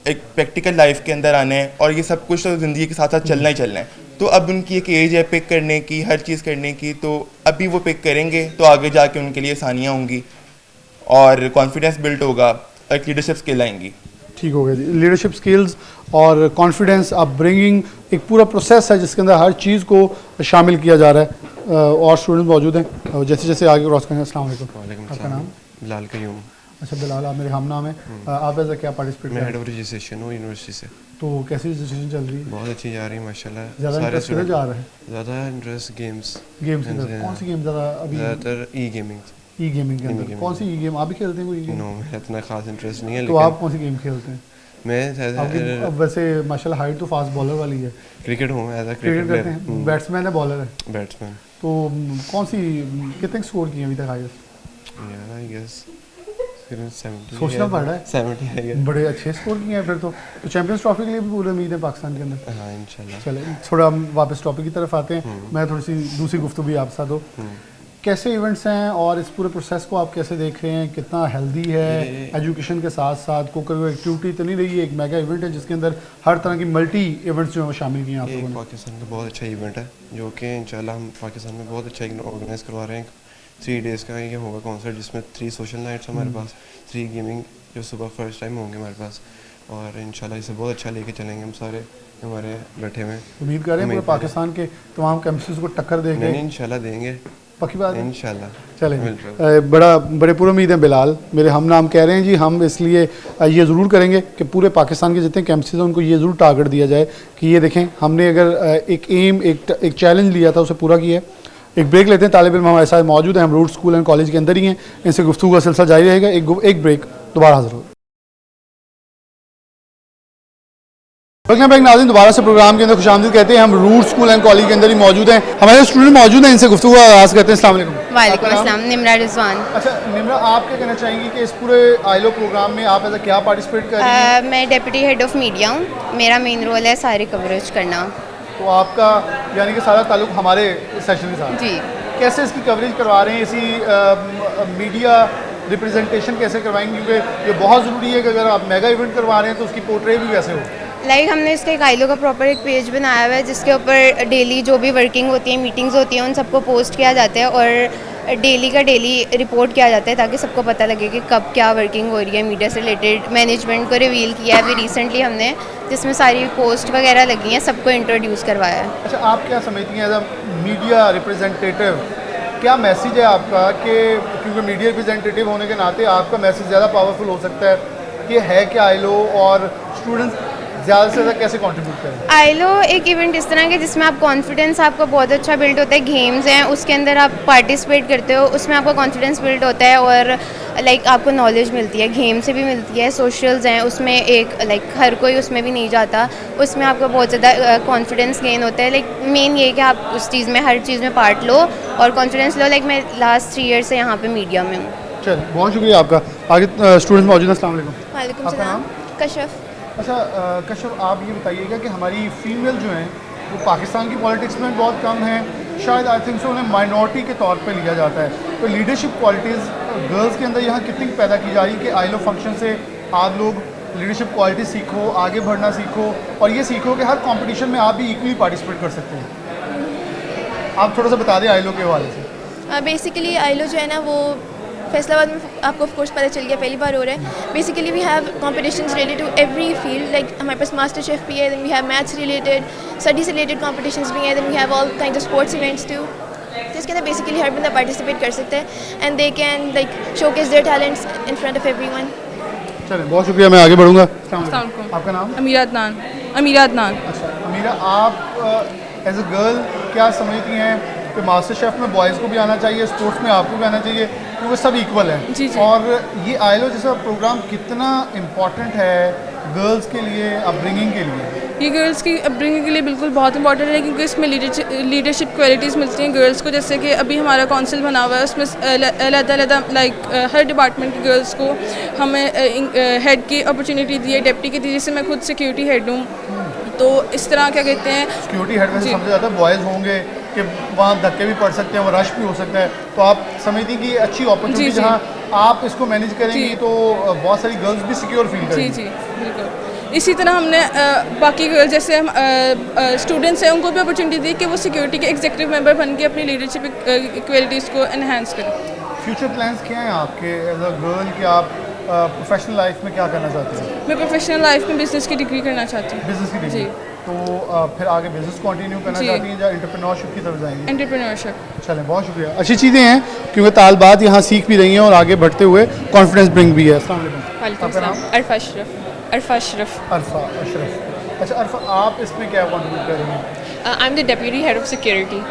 एक प्रैक्टिकल लाइफ के अंदर आना है और ये सब कुछ तो ज़िंदगी के साथ साथ चलना ही चलना है। तो अब उनकी एक एज है पिक करने की, हर चीज़ करने की, तो अभी वो पिक करेंगे तो आगे जाके उनके लिए आसानियाँ होंगी और कॉन्फिडेंस बिल्ड होगा, एक लीडरशिप स्किल आएंगी। ठीक हो गया जी, लीडरशिप स्किल्स और कॉन्फिडेंस अपब्रिंगिंग एक पूरा प्रोसेस है जिसके अंदर हर चीज़ को शामिल किया जा रहा है। और स्टूडेंट्स मौजूद हैं जैसे जैसे आगे क्रॉस करेंगे। अस्सलाम वालेकुम। आपका नाम? बिलाल कयूम। अच्छा बिलाल, आप मेरे हम नाम है। आप ऐसा क्या पार्टिसिपेट कर मैं रहे हेड हैं? ऑफ रजिस्ट्रेशन हूँ यूनिवर्सिटी से। तो कैसी रजिस्ट्रेशन चल रही है? बहुत अच्छी जा रही है माशाल्लाह। ज़्यादा इंटरेस्ट किधर जा रहा है? ज़्यादा इंटरेस्ट गेम्स गेम्स की तरफ। कौन सी गेम ज़्यादा अभी? ज़्यादातर ई गेमिंग। ई गेमिंग के अंदर कौन सी ई गेम आप भी खेलते हैं? कोई ई गेम? नो, मेरा इतना खास इंटरेस्ट नहीं है। तो आप कौन सी गेम खेलते हैं? मैं अब वैसे माशाल्लाह हाइट तो फास्ट बॉलर वाली है। क्रिकेट हूँ, एज अ क्रिकेट क्रिकेट करते हैं? बैट्समैन है बॉलर है? बैट्समैन। तो कौन सी कितने स्कोर किए अभी तक हाईएस्ट? यार आई गेस 70। सोचना पड़ रहा है। 70 आई गेस। बड़े अच्छे स्कोर किए हैं फिर तो चैंपियंस ट्रॉफी के लिए भी पूरी उम्मीद है पाकिस्तान के अंदर। हाँ इंशाल्लाह। चले थोड़ा हम वापस टॉपिक की तरफ आते हैं। मैं थोड़ी सी दूसरी गुफ्तगू भी आपके साथ हो। कैसे इवेंट्स हैं और इस पूरे प्रोसेस को आप कैसे देख रहे हैं? कितना हेल्दी है? एजुकेशन के साथ साथ कोई एक्टिविटी तो नहीं रही है? एक मेगा इवेंट है जिसके अंदर हर तरह की मल्टी इवेंट्स जो है वो शामिल किए हैं आप लोगों ने। पाकिस्तान का बहुत अच्छा इवेंट है जो कि इंशाल्लाह हम पाकिस्तान में बहुत अच्छा ऑर्गेनाइज करवा रहे हैं। 3 डेज़ का ये होगा कॉन्सर्ट जिसमें 3 सोशल नाइट्स हमारे पास, 3 गेमिंग जो सुबह फर्स्ट टाइम होंगे हमारे पास और इंशाल्लाह इसे बहुत अच्छा लेके चलेंगे हम सारे हमारे बैठे हुए। उम्मीद कर रहे हैं पूरे पाकिस्तान के तमाम कैंपसेस को टक्कर देंगे? इंशाल्लाह देंगे, पक्की बात है? इंशाल्लाह चलें। बड़े पूरे उम्मीद हैं बिलाल, मेरे हम नाम कह रहे हैं जी। हम इसलिए ये ज़रूर करेंगे कि पूरे पाकिस्तान के जितने कैंपसेस हैं उनको ये ज़रूर टारगेट दिया जाए कि ये देखें हमने अगर एक एम एक चैलेंज लिया था उसे पूरा किया है। एक ब्रेक लेते हैं, तालिब इल्म हमारे साथ मौजूद हैं, हम रूट स्कूल एंड कॉलेज के अंदर ही हैं, इनसे गुफ्तगू का सिलसिला जारी रहेगा। एक ब्रेक, दोबारा हाजिर होगा। वेलकम बैक नाज़रीन, दोबारा से प्रोग्राम के अंदर खुशामदीद कहते हैं। हम रूट स्कूल एंड कॉलेज के अंदर ही मौजूद हैं, हमारे स्टूडेंट मौजूद हैं, इनसे गुफ्तगू का आगाज़ करते हैं। अस्सलाम वालेकुम। वालेकुम अस्सलाम। निम्रा रिजवान। अच्छा निम्रा, आप क्या कहना चाहेंगी कि इस पूरे आईलो प्रोग्राम में आप ऐसा क्या पार्टिसिपेट कर रही हैं? मैं डेप्यूटी हेड ऑफ मीडिया हूँ। मेरा मेन रोल है सारी कवरेज करना। तो आपका यानी कि सारा ताल्लुक हमारे सेशन के साथ? जी। कैसे इसकी कवरेज करवा रहे हैं? इसी मीडिया रिप्रेजेंटेशन कैसे करवाएंगे? क्योंकि ये बहुत ज़रूरी है कि अगर आप मेगा इवेंट करवा रहे हैं तो उसकी पोर्ट्रे भी वैसे हो। हमने इसका एक आईलो का प्रॉपर एक पेज बनाया हुआ है जिसके ऊपर डेली जो भी वर्किंग होती है, मीटिंग्स होती हैं, उन सबको पोस्ट किया जाता है और डेली का डेली रिपोर्ट किया जाता है ताकि सबको पता लगे कि कब क्या वर्किंग हो रही है मीडिया से रिलेटेड। मैनेजमेंट को रिवील किया है अभी रिसेंटली हमने, जिसमें सारी पोस्ट वगैरह लगी हैं, सबको इंट्रोड्यूस करवाया है। अच्छा, आप क्या समझती हैं एज अ मीडिया रिप्रेजेंटेटिव, क्या मैसेज है आपका? कि क्योंकि मीडिया रिप्रेजेंटेटिव होने के नाते आपका मैसेज ज़्यादा पावरफुल हो सकता है कि है क्या आईलो और स्टूडेंट्स ज़्यादा से ज़्यादा कैसे कंट्रीब्यूट करें? आईलो एक इवेंट इस तरह के जिसमें आप कॉन्फिडेंस आपका बहुत अच्छा बिल्ड होता है। गेम्स हैं उसके अंदर आप पार्टिसिपेट करते हो, उसमें आपका कॉन्फिडेंस बिल्ड होता है और आपको नॉलेज मिलती है, गेम से भी मिलती है। सोशल्स हैं उसमें एक हर कोई उसमें भी नहीं जाता, उसमें आपका बहुत ज़्यादा कॉन्फिडेंस गेन होता है। मेन ये कि आप उस चीज़ में हर चीज़ में पार्ट लो और कॉन्फिडेंस लो। मैं लास्ट 3 ईयर से यहाँ पे मीडिया में हूँ। चलिए बहुत शुक्रिया आपका। आगे स्टूडेंट्स मौजूद हैं। अस्सलाम वालेकुम। वालेकुम आपका सलाम। नाम? कशफ। अच्छा कश्यप, आप ये बताइएगा कि हमारी फीमेल जो हैं वो पाकिस्तान की पॉलिटिक्स में बहुत कम हैं, शायद आई थिंक सो उन्हें माइनॉरिटी के तौर पे लिया जाता है। तो लीडरशिप क्वालिटीज़ गर्ल्स के अंदर यहाँ कितनी पैदा की जा रही है कि आईलो फंक्शन से आप लोग लीडरशिप क्वालिटी सीखो, आगे बढ़ना सीखो और ये सीखो कि हर कंपटीशन में आप भी इक्वली पार्टिसिपेट कर सकते हैं। आप थोड़ा सा बता दें आईलो के हवाले से। बेसिकली आईलो जो है ना वो फैसलाबाद में आपको ऑफ कोर्स पता चल गया, पहली बार हो रहा है। Basically we have competitions related to every field. हमारे पास मास्टर शेफ भी है, then we have maths related, study से रिलेटेड कॉम्पिटिशन्स भी हैं, then we have all kind of sports events too. तो इसके अंदर बेसिकली हर बंदा पार्टिसिपेट कर सकता है and they can showcase their talents in front of everyone. चलिए बहुत शुक्रिया, मैं आगे बढ़ूँगा। आपका नाम? अमीरा अदनान। अच्छा अमीरा, आप एज अ गर्ल क्या समझती हैं कि मास्टर शेफ़ में बॉयज़ को भी आना चाहिए, स्पोर्ट्स में आपको भी आना चाहिए, क्योंकि सब इक्वल हैं। जी, जी। और ये आईलो जैसा प्रोग्राम कितना इम्पॉर्टेंट है गर्ल्स के लिए, अपब्रिंगिंग के लिए? ये गर्ल्स की अपब्रिंगिंग के लिए बिल्कुल बहुत इंपॉर्टेंट है, क्योंकि इसमें लीडरशिप क्वालिटीज़ मिलती हैं गर्ल्स को। जैसे कि अभी हमारा काउंसिल बना हुआ है, उसमें अलग-अलग हर डिपार्टमेंट की गर्ल्स को हमें हेड की अपॉर्चुनिटी दी है, डेप्टी की दी, जैसे मैं खुद सिक्योरिटी हेड हूँ। तो इस तरह क्या कहते हैं, सिक्योरिटी हेड में जी। समझा जाता है बॉयज़ होंगे कि वहाँ धक्के भी पड़ सकते हैं, वो रश भी हो सकता है, तो आप समझती कि ये अच्छी अपॉर्चुनिटी जी, जी। जहाँ आप इसको मैनेज करेंगी जी। तो बहुत सारी गर्ल्स भी सिक्योर फील जी करेंगी। जी बिल्कुल। इसी तरह हमने बाकी गर्ल्स जैसे हम स्टूडेंट्स हैं उनको भी अपॉर्चुनिटी दी कि वो सिक्योरिटी के एग्जीक्यूटिव मेंबर बन के अपनी लीडरशिप क्वालिटीज़ को एनहांस करें। फ्यूचर प्लान्स क्या हैं आपके एज अ गर्ल कि आप प्रोफेशनल लाइफ में क्या करना चाहती हैं? मैं प्रोफेशनल लाइफ में बिजनेस की डिग्री करना चाहती हूँ। बिजनेस की डिग्री, जी। तो फिर आगे बिजनेस कंटिन्यू करना जी। चाहती हैं या एंटरप्रेन्योरशिप की तरफ जाएंगी? एंटरप्रेन्योरशिप। चलें, बहुत शुक्रिया। अच्छी चीज़ें हैं क्योंकि तालबात यहाँ सीख भी रही हैं और आगे बढ़ते हुए कॉन्फिडेंस ब्रिंग भी है। अस्सलाम वालेकुम। वालेकुम आपका नाम? सलाम। अरफा अशरफ। अरफा अशरफ। अरफा अशरफ। अच्छा अरफा, आप इसमें क्या कंट्रीब्यूट कर रही हैं? I am the deputy head of security.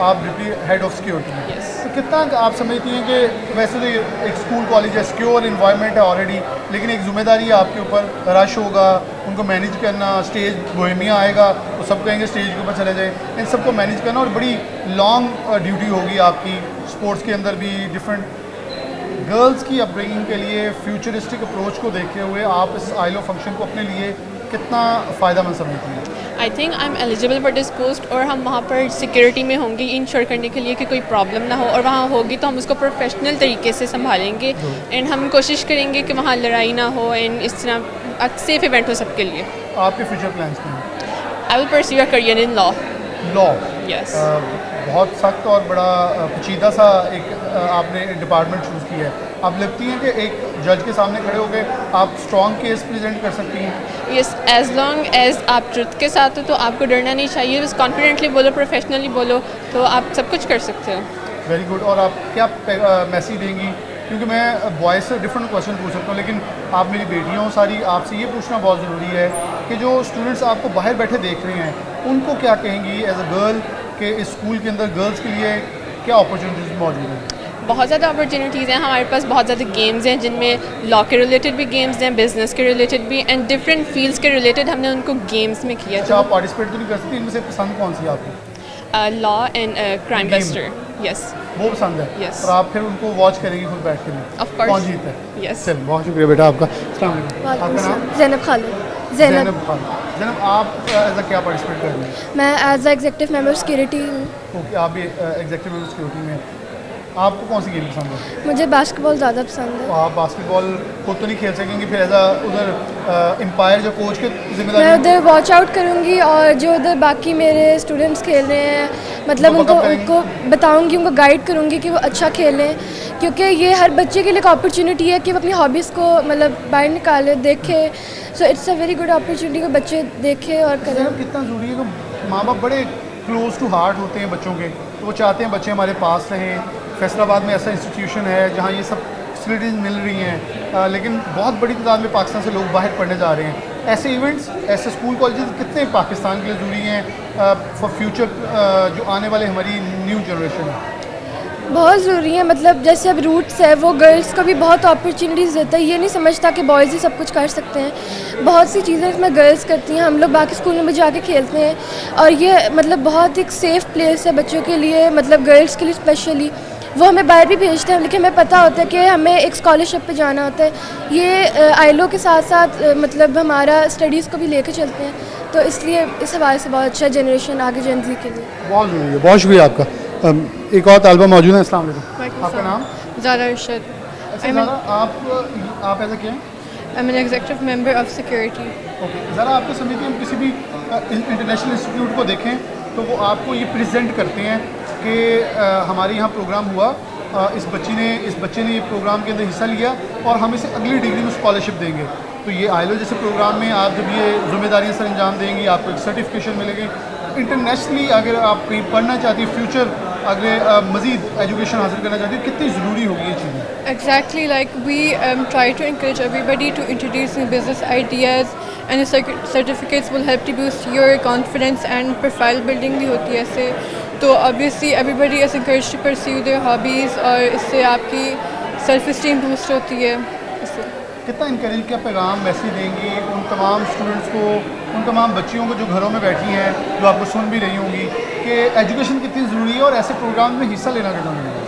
आप डिप्टी हेड ऑफ सिक्योरिटी हैं। Yes. तो कितना आप समझती हैं कि वैसे तो ये एक स्कूल कॉलेज है, सिक्योर इन्वायरमेंट है ऑलरेडी, लेकिन एक जिम्मेदारी है आपके ऊपर, रश होगा, उनको मैनेज करना, स्टेज बोहेमिया आएगा तो सब कहेंगे स्टेज के ऊपर चले जाए, इन सबको मैनेज करना और बड़ी लॉन्ग ड्यूटी होगी आपकी। स्पोर्ट्स के अंदर भी डिफरेंट गर्ल्स की अपब्रिंगिंग के लिए फ्यूचरिस्टिक अप्रोच को देखते हुए आप इस आईलो फंक्शन को अपने लिए कितना फ़ायदेमंद समझती हैं? I think I am eligible for this post, और हम वहाँ पर सिक्योरिटी में होंगे इंश्योर करने के लिए कि कोई प्रॉब्लम ना हो, और वहाँ होगी तो हम उसको प्रोफेशनल तरीके से संभालेंगे एंड हम कोशिश करेंगे कि वहाँ लड़ाई ना हो एंड इस तरह सेफ इवेंट हो सबके लिए। आपके फ्यूचर प्लान्स क्या हैं? I will pursue a career in law. Law, yes. बहुत सख्त और बड़ा पेचीदा सा एक आपने डिपार्टमेंट चूज़ किया है। आप लगती हैं कि एक जज के सामने खड़े होकर आप स्ट्रॉन्ग केस प्रेजेंट कर सकती हैं? यस, एज लॉन्ग एज आप ट्रुथ के साथ हो तो आपको डरना नहीं चाहिए, बस कॉन्फिडेंटली बोलो, प्रोफेशनली बोलो, तो आप सब कुछ कर सकते हो। Very good. और आप क्या मैसेज देंगी? क्योंकि मैं बॉयज़ से डिफरेंट क्वेश्चन पूछ सकता हूँ, लेकिन आप मेरी बेटियाँ हो सारी, आपसे ये पूछना बहुत ज़रूरी है कि जो स्टूडेंट्स आपको बाहर बैठे देख रहे हैं उनको क्या कहेंगी एज अ गर्ल कि इस स्कूल के अंदर गर्ल्स के लिए क्या अपॉर्चुनिटीज़ मौजूद हैं? बहुत ज़्यादा अपॉर्चुनिटीज़ हैं हमारे पास, बहुत ज़्यादा गेम्स हैं जिनमें लॉ के रिलेटेड भी गेम्स हैं, बिजनेस के रिलेटेड भी, एंड डिफरेंट फील्ड्स के रिलेटेड हमने उनको गेम्स में किया। अच्छा, आप पार्टिसिपेट तो नहीं कर सकती, इनमें से पसंद कौन सी है आपको? Law and crime Game. Buster. Yes. वो पसंद है? Yes. और आप फिर उनको वॉच करेंगी खुद बैठ के? Of course. कौन जीता है? Yes. चल, बहुत शुक्रिया बेटा आपका। अस्सलाम वालेकुम। आपका नाम? ज़ैनब खालिद। ज़ैनब खालिद। ज़ैनब, आप एज अ क्या पार्टिसिपेट कर रही हैं? मैं as a executive member security हूँ। ओके, आप भी एग्जीक्यूटिव मेंबर सिक्योरिटी में। आपको कौन सी गेम पसंद है? मुझे बास्केटबॉल ज़्यादा पसंद तो है। आप बास्केटबॉल खुद तो नहीं खेल सकेंगी, फिर एज अ उधर एम्पायर जो कोच की मैं जिम्मेदारी? उधर वॉच आउट करूँगी और जो उधर बाकी मेरे स्टूडेंट्स खेल रहे हैं, मतलब उनको उनको बकअप उनको बताऊँगी, उनको गाइड करूँगी कि वो अच्छा खेलें, क्योंकि ये हर बच्चे के लिए एक अपॉर्चुनिटी है कि वो अपनी हॉबीज़ को मतलब बाहर निकाले, देखे। So it's a very good opportunity को बच्चे देखें और करें। ज़ैनब, कितना ज़रूरी है कि माँ बाप बड़े क्लोज टू हार्ट होते हैं बच्चों के, तो वो चाहते हैं बच्चे हमारे पास रहें। फैसलाबाद में ऐसा इंस्टीट्यूशन है जहाँ ये सब फैसिलिटीज़ मिल रही हैं, लेकिन बहुत बड़ी तादाद में पाकिस्तान से लोग बाहर पढ़ने जा रहे हैं। ऐसे इवेंट्स, ऐसे स्कूल कॉलेजेस कितने पाकिस्तान के लिए ज़रूरी हैं फॉर फ्यूचर जो आने वाले हमारी न्यू जनरेशन है? बहुत ज़रूरी है, मतलब जैसे अब रूट्स है वो गर्ल्स को भी बहुत अपॉर्चुनिटीज़ देता है। ये नहीं समझता कि बॉयज़ ही सब कुछ कर सकते हैं, बहुत सी चीज़ें इसमें गर्ल्स करती हैं। हम लोग बाकी स्कूलों में जाके खेलते हैं और ये मतलब बहुत एक सेफ़ प्लेस है बच्चों के लिए, मतलब गर्ल्स के लिए स्पेशली। वो हमें बाहर भी भेजते हैं, लेकिन हमें पता होता है कि हमें एक स्कॉलरशिप पे जाना होता है। ये आईलो के साथ साथ मतलब हमारा स्टडीज़ को भी लेके चलते हैं, तो इसलिए इस हवाले से बहुत अच्छा जनरेशन आगे जेन ज़ी के लिए बहुत ज़रूरी है। बहुत शुक्रिया आपका। एक और तालिबा मौजूद है। अस्सलाम वालेकुम। आपका नाम? ज़ारा अरशद। अच्छा ज़ारा, आप ऐसा क्या हैं? I am an executive member of security. Okay ज़रा, आपको समझिए हम किसी भी इंटरनेशनल इंस्टीट्यूट को देखें तो वो आपको ये प्रेजेंट करते हैं कि हमारे यहाँ प्रोग्राम हुआ, इस बच्चे ने ये प्रोग्राम के अंदर हिस्सा लिया और हम इसे अगली डिग्री में स्कॉलरशिप देंगे। तो ये आईलो जैसे प्रोग्राम में आप जब ये जिम्मेदारियाँ सर अंजाम देंगी, आपको एक सर्टिफिकेशन मिलेगी। इंटरनेशनली अगर आप कहीं पढ़ना चाहती है, फ्यूचर अगर मज़ीद एजुकेशन हासिल करना चाहती है, कितनी ज़रूरी होगी ये चीज़ें? Exactly, like we try to encourage everybody to introduce new business ideas, and the certificates will help to boost your confidence and profile building भी होती है इससे। तो obviously everybody is encourage to pursue their hobbies और इससे आपकी self esteem boost होती है। इससे कितना इनकरेज का पैगाम मैसेज देंगी उन तमाम स्टूडेंट्स को, उन तमाम बच्चियों को जो घरों में बैठी हैं, जो आपको सुन भी रही होंगी, कि एजुकेशन कितनी ज़रूरी है और ऐसे प्रोग्राम में हिस्सा लेना कितना ज़रूरी है?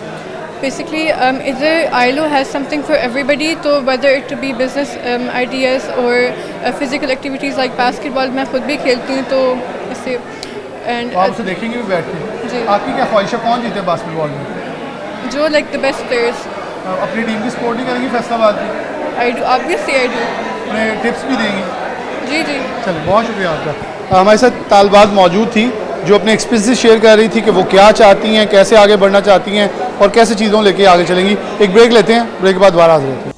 Basically, either ILO has something for everybody, so whether it to be business ideas or physical activities like basketball, मैं खुद भी खेलती हूँ तो इससे तो आप उसे देखेंगे भी बैठ के। जी। आपकी क्या ख्वाहिश है, कौन जीते बास्केटबॉल में? जो लाइक द बेस्ट प्लेयर्स। अपनी टीम की सपोर्ट नहीं करेंगी फैसलाबाद की? I do, obviously I do. उन्हें टिप्स भी देंगी? जी जी। चलिए, बहुत शुक्रिया आपका। हमारे साथ तालबात मौजूद थी जो अपने एक्सपीरियंस शेयर कर रही थी कि वो क्या चाहती हैं, कैसे आगे बढ़ना चाहती हैं और कैसे चीज़ों लेके आगे चलेंगी। एक ब्रेक लेते हैं, ब्रेक के बाद दोबारा हाजिर होते हैं।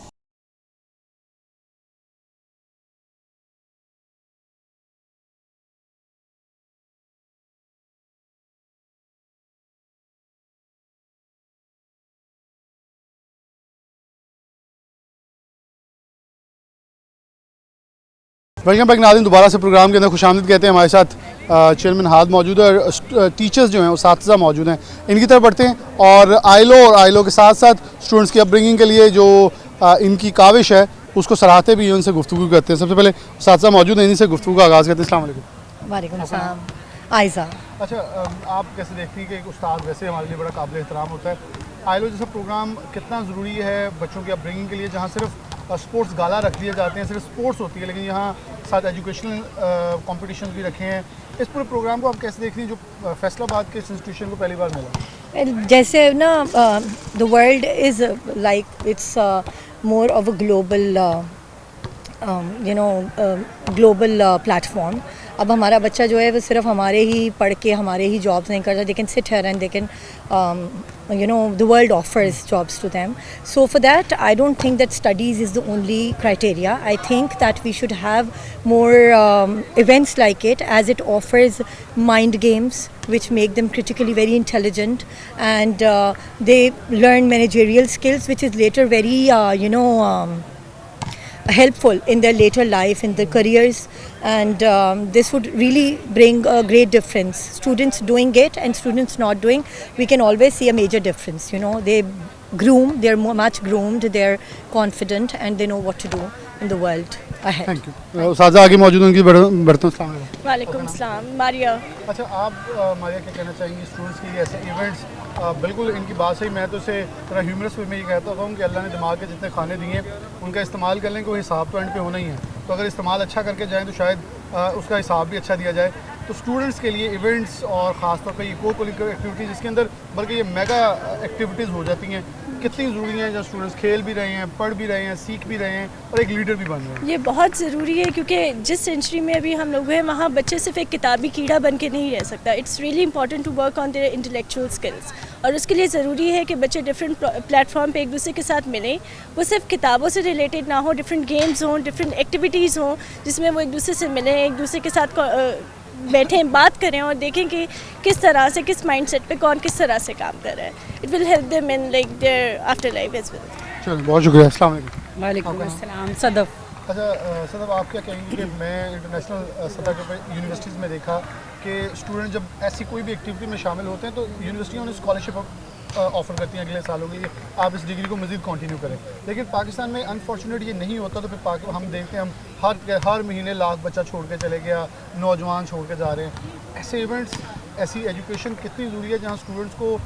वेलकम बैक नाज़रीन, दोबारा से प्रोग्राम के अंदर खुशामदीद कहते हैं। हमारे साथ चेयरमैन हाद मौजूद है और टीचर्स जो हैं वो साथीज़ा मौजूद हैं। इनकी तरफ बढ़ते हैं और आईलो के साथ साथ स्टूडेंट्स की अपब्रिंगिंग के लिए जो इनकी काविश है उसको सराहते भी हैं, उनसे गुफ्तगू करते हैं। सबसे पहले साथीज़ा मौजूद हैं, इन्हीं से गुफ्तगू का आगाज़ करते हैं। अस्सलाम वालेकुम। वालेकुम अस्सलाम। आयज़ा, अच्छा, आप कैसे देखती हैं कि एक उस्ताद वैसे हमारे लिए बड़ा काबिल एहतराम होता है, आईलो जैसा प्रोग्राम कितना ज़रूरी है बच्चों की अपब्रिंगिंग के लिए, जहाँ सिर्फ स्पोर्ट्स गाला रख दिए जाते हैं, सिर्फ स्पोर्ट्स होती है, लेकिन यहाँ साथ एजुकेशनल कॉम्पिटिशन भी रखे हैं। इस पूरे प्रोग्राम को आप कैसे देख रही हैं जो फैसलाबाद के इंस्टीट्यूशन को पहली बार मिला? जैसे ना the world is like it's more of a global global platform. अब हमारा बच्चा जो है वो सिर्फ हमारे ही पढ़ के हमारे ही जॉब्स नहीं करता, they can sit here and they can the world offers jobs to them. So for that, I don't think that studies is the only criteria. I think that we should have more events like it, as it offers mind games which make them critically very intelligent, and they learn managerial skills which is later very helpful in their later life, in their careers, and this would really bring a great difference. Students doing it and students not doing, we can always see a major difference. They groom, they're much groomed, they're confident, and they know what to do in the world ahead. Thank you. साजा आगे मौजूद उनकी बढ़ता हूँ। वालेकुम सलाम। मारिया। अच्छा, आप मारिया क्या कहना चाहेंगी स्टूडेंट्स के लिए ऐसे इवेंट्स? बिल्कुल इनकी बात सही, मैं तो इसे थोड़ा ह्यूमरस वे में ये कहता हूँ कि अल्लाह ने दिमाग के जितने खाने दिए उनका इस्तेमाल कर लें, कोई हिसाब तो एंड पे होना ही है, तो अगर इस्तेमाल अच्छा करके जाएँ तो शायद उसका हिसाब भी अच्छा दिया जाए। तो स्टूडेंट्स के लिए इवेंट्स और ख़ासतौर पर ये को करिकुलर एक्टिविटीज़ जिसके अंदर बल्कि ये मेगा एक्टिविटीज़ हो जाती हैं, कितनी ज़रूरी है जब स्टूडेंट्स खेल भी रहे हैं, पढ़ भी रहे हैं, सीख भी रहे हैं और एक लीडर भी बन रहे हैं? ये बहुत ज़रूरी है क्योंकि जिस सेंचुरी में अभी हम लोग हैं वहाँ बच्चे सिर्फ एक किताबी कीड़ा बन के नहीं रह सकता। It's really important to work on their intellectual skills, और उसके लिए ज़रूरी है कि बच्चे डिफरेंट प्लेटफॉर्म पे एक दूसरे के साथ मिलें। वो सिर्फ किताबों से रिलेटेड ना हो, डिफरेंट गेम्स हों, डिफरेंट एक्टिविटीज़ हों जिसमें वो एक दूसरे से मिलें, एक दूसरे के साथ बैठें, बात करें और देखें कि किस तरह से, किस माइंडसेट पे कौन किस तरह से काम कर रहा है। It will help them in like their after life as well. चलो, बहुत शुक्रिया। अस्सलाम वालेकुम। वालेकुम अस्सलाम। सदफ। अच्छा, सदफ, आप क्या कहेंगे कि मैं इंटरनेशनल सतह के ऊपर यूनिवर्सिटीज़ में देखा कि स्टूडेंट जब ऐसी कोई भी एक्टिविटी में शामिल होते हैं तो यूनिवर्सिटियाँ उन्हें स्कॉलरशिप ऑफ़र करती हैं अगले सालों के लिए, आप इस डिग्री को मज़ीद कंटिन्यू करें। लेकिन पाकिस्तान में अनफॉर्चुनेट ये नहीं होता, तो फिर हम देखते हैं हम हर महीने लाख बच्चा छोड़ के चले गया, नौजवान छोड़ के जा रहे हैं। ऐसे इवेंट्स, ऐसी एजुकेशन कितनी ज़रूरी है जहाँ स्टूडेंट्स को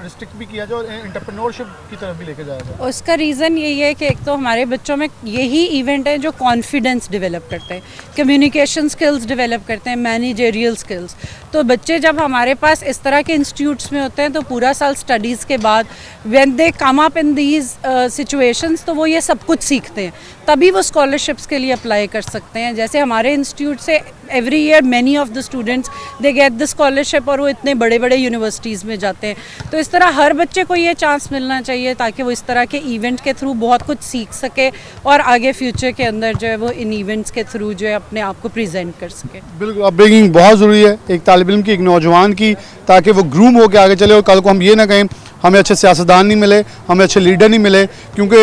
रिस्ट्रिक्ट भी किया जाए और एंटरप्रेन्योरशिप की तरफ भी लेके जाया जाए? उसका रीज़न यही है कि एक तो हमारे बच्चों में यही इवेंट है जो कॉन्फिडेंस डेवलप करते हैं, कम्युनिकेशन स्किल्स डेवलप करते हैं, मैनेजरियल स्किल्स। तो बच्चे जब हमारे पास इस तरह के इंस्टीट्यूट्स में होते हैं तो पूरा साल स्टडीज़ के बाद when they come up in these situations तो वो ये सब कुछ सीखते हैं, तभी वो स्कॉलरशिप्स के लिए अप्लाई कर सकते हैं। जैसे हमारे इंस्टीट्यूट से every year many of the students they get the scholarship और वो इतने बड़े बड़े यूनिवर्सिटीज़ में जाते हैं। तो इस तरह हर बच्चे को ये चांस मिलना चाहिए ताकि वो इस तरह के इवेंट के थ्रू बहुत कुछ सीख सके और आगे फ्यूचर के अंदर जो है वो इन इवेंट्स के थ्रू जो है अपने आप को प्रेजेंट कर सके। बिल्कुल, अपब्रिंगिंग बहुत ज़रूरी है एक तालिब इल्म की, एक नौजवान की, ताकि वो ग्रूम होकर आगे चले और कल को हम ये ना कहें हमें अच्छे सियासतदान नहीं मिले, हमें अच्छे लीडर नहीं मिले, क्योंकि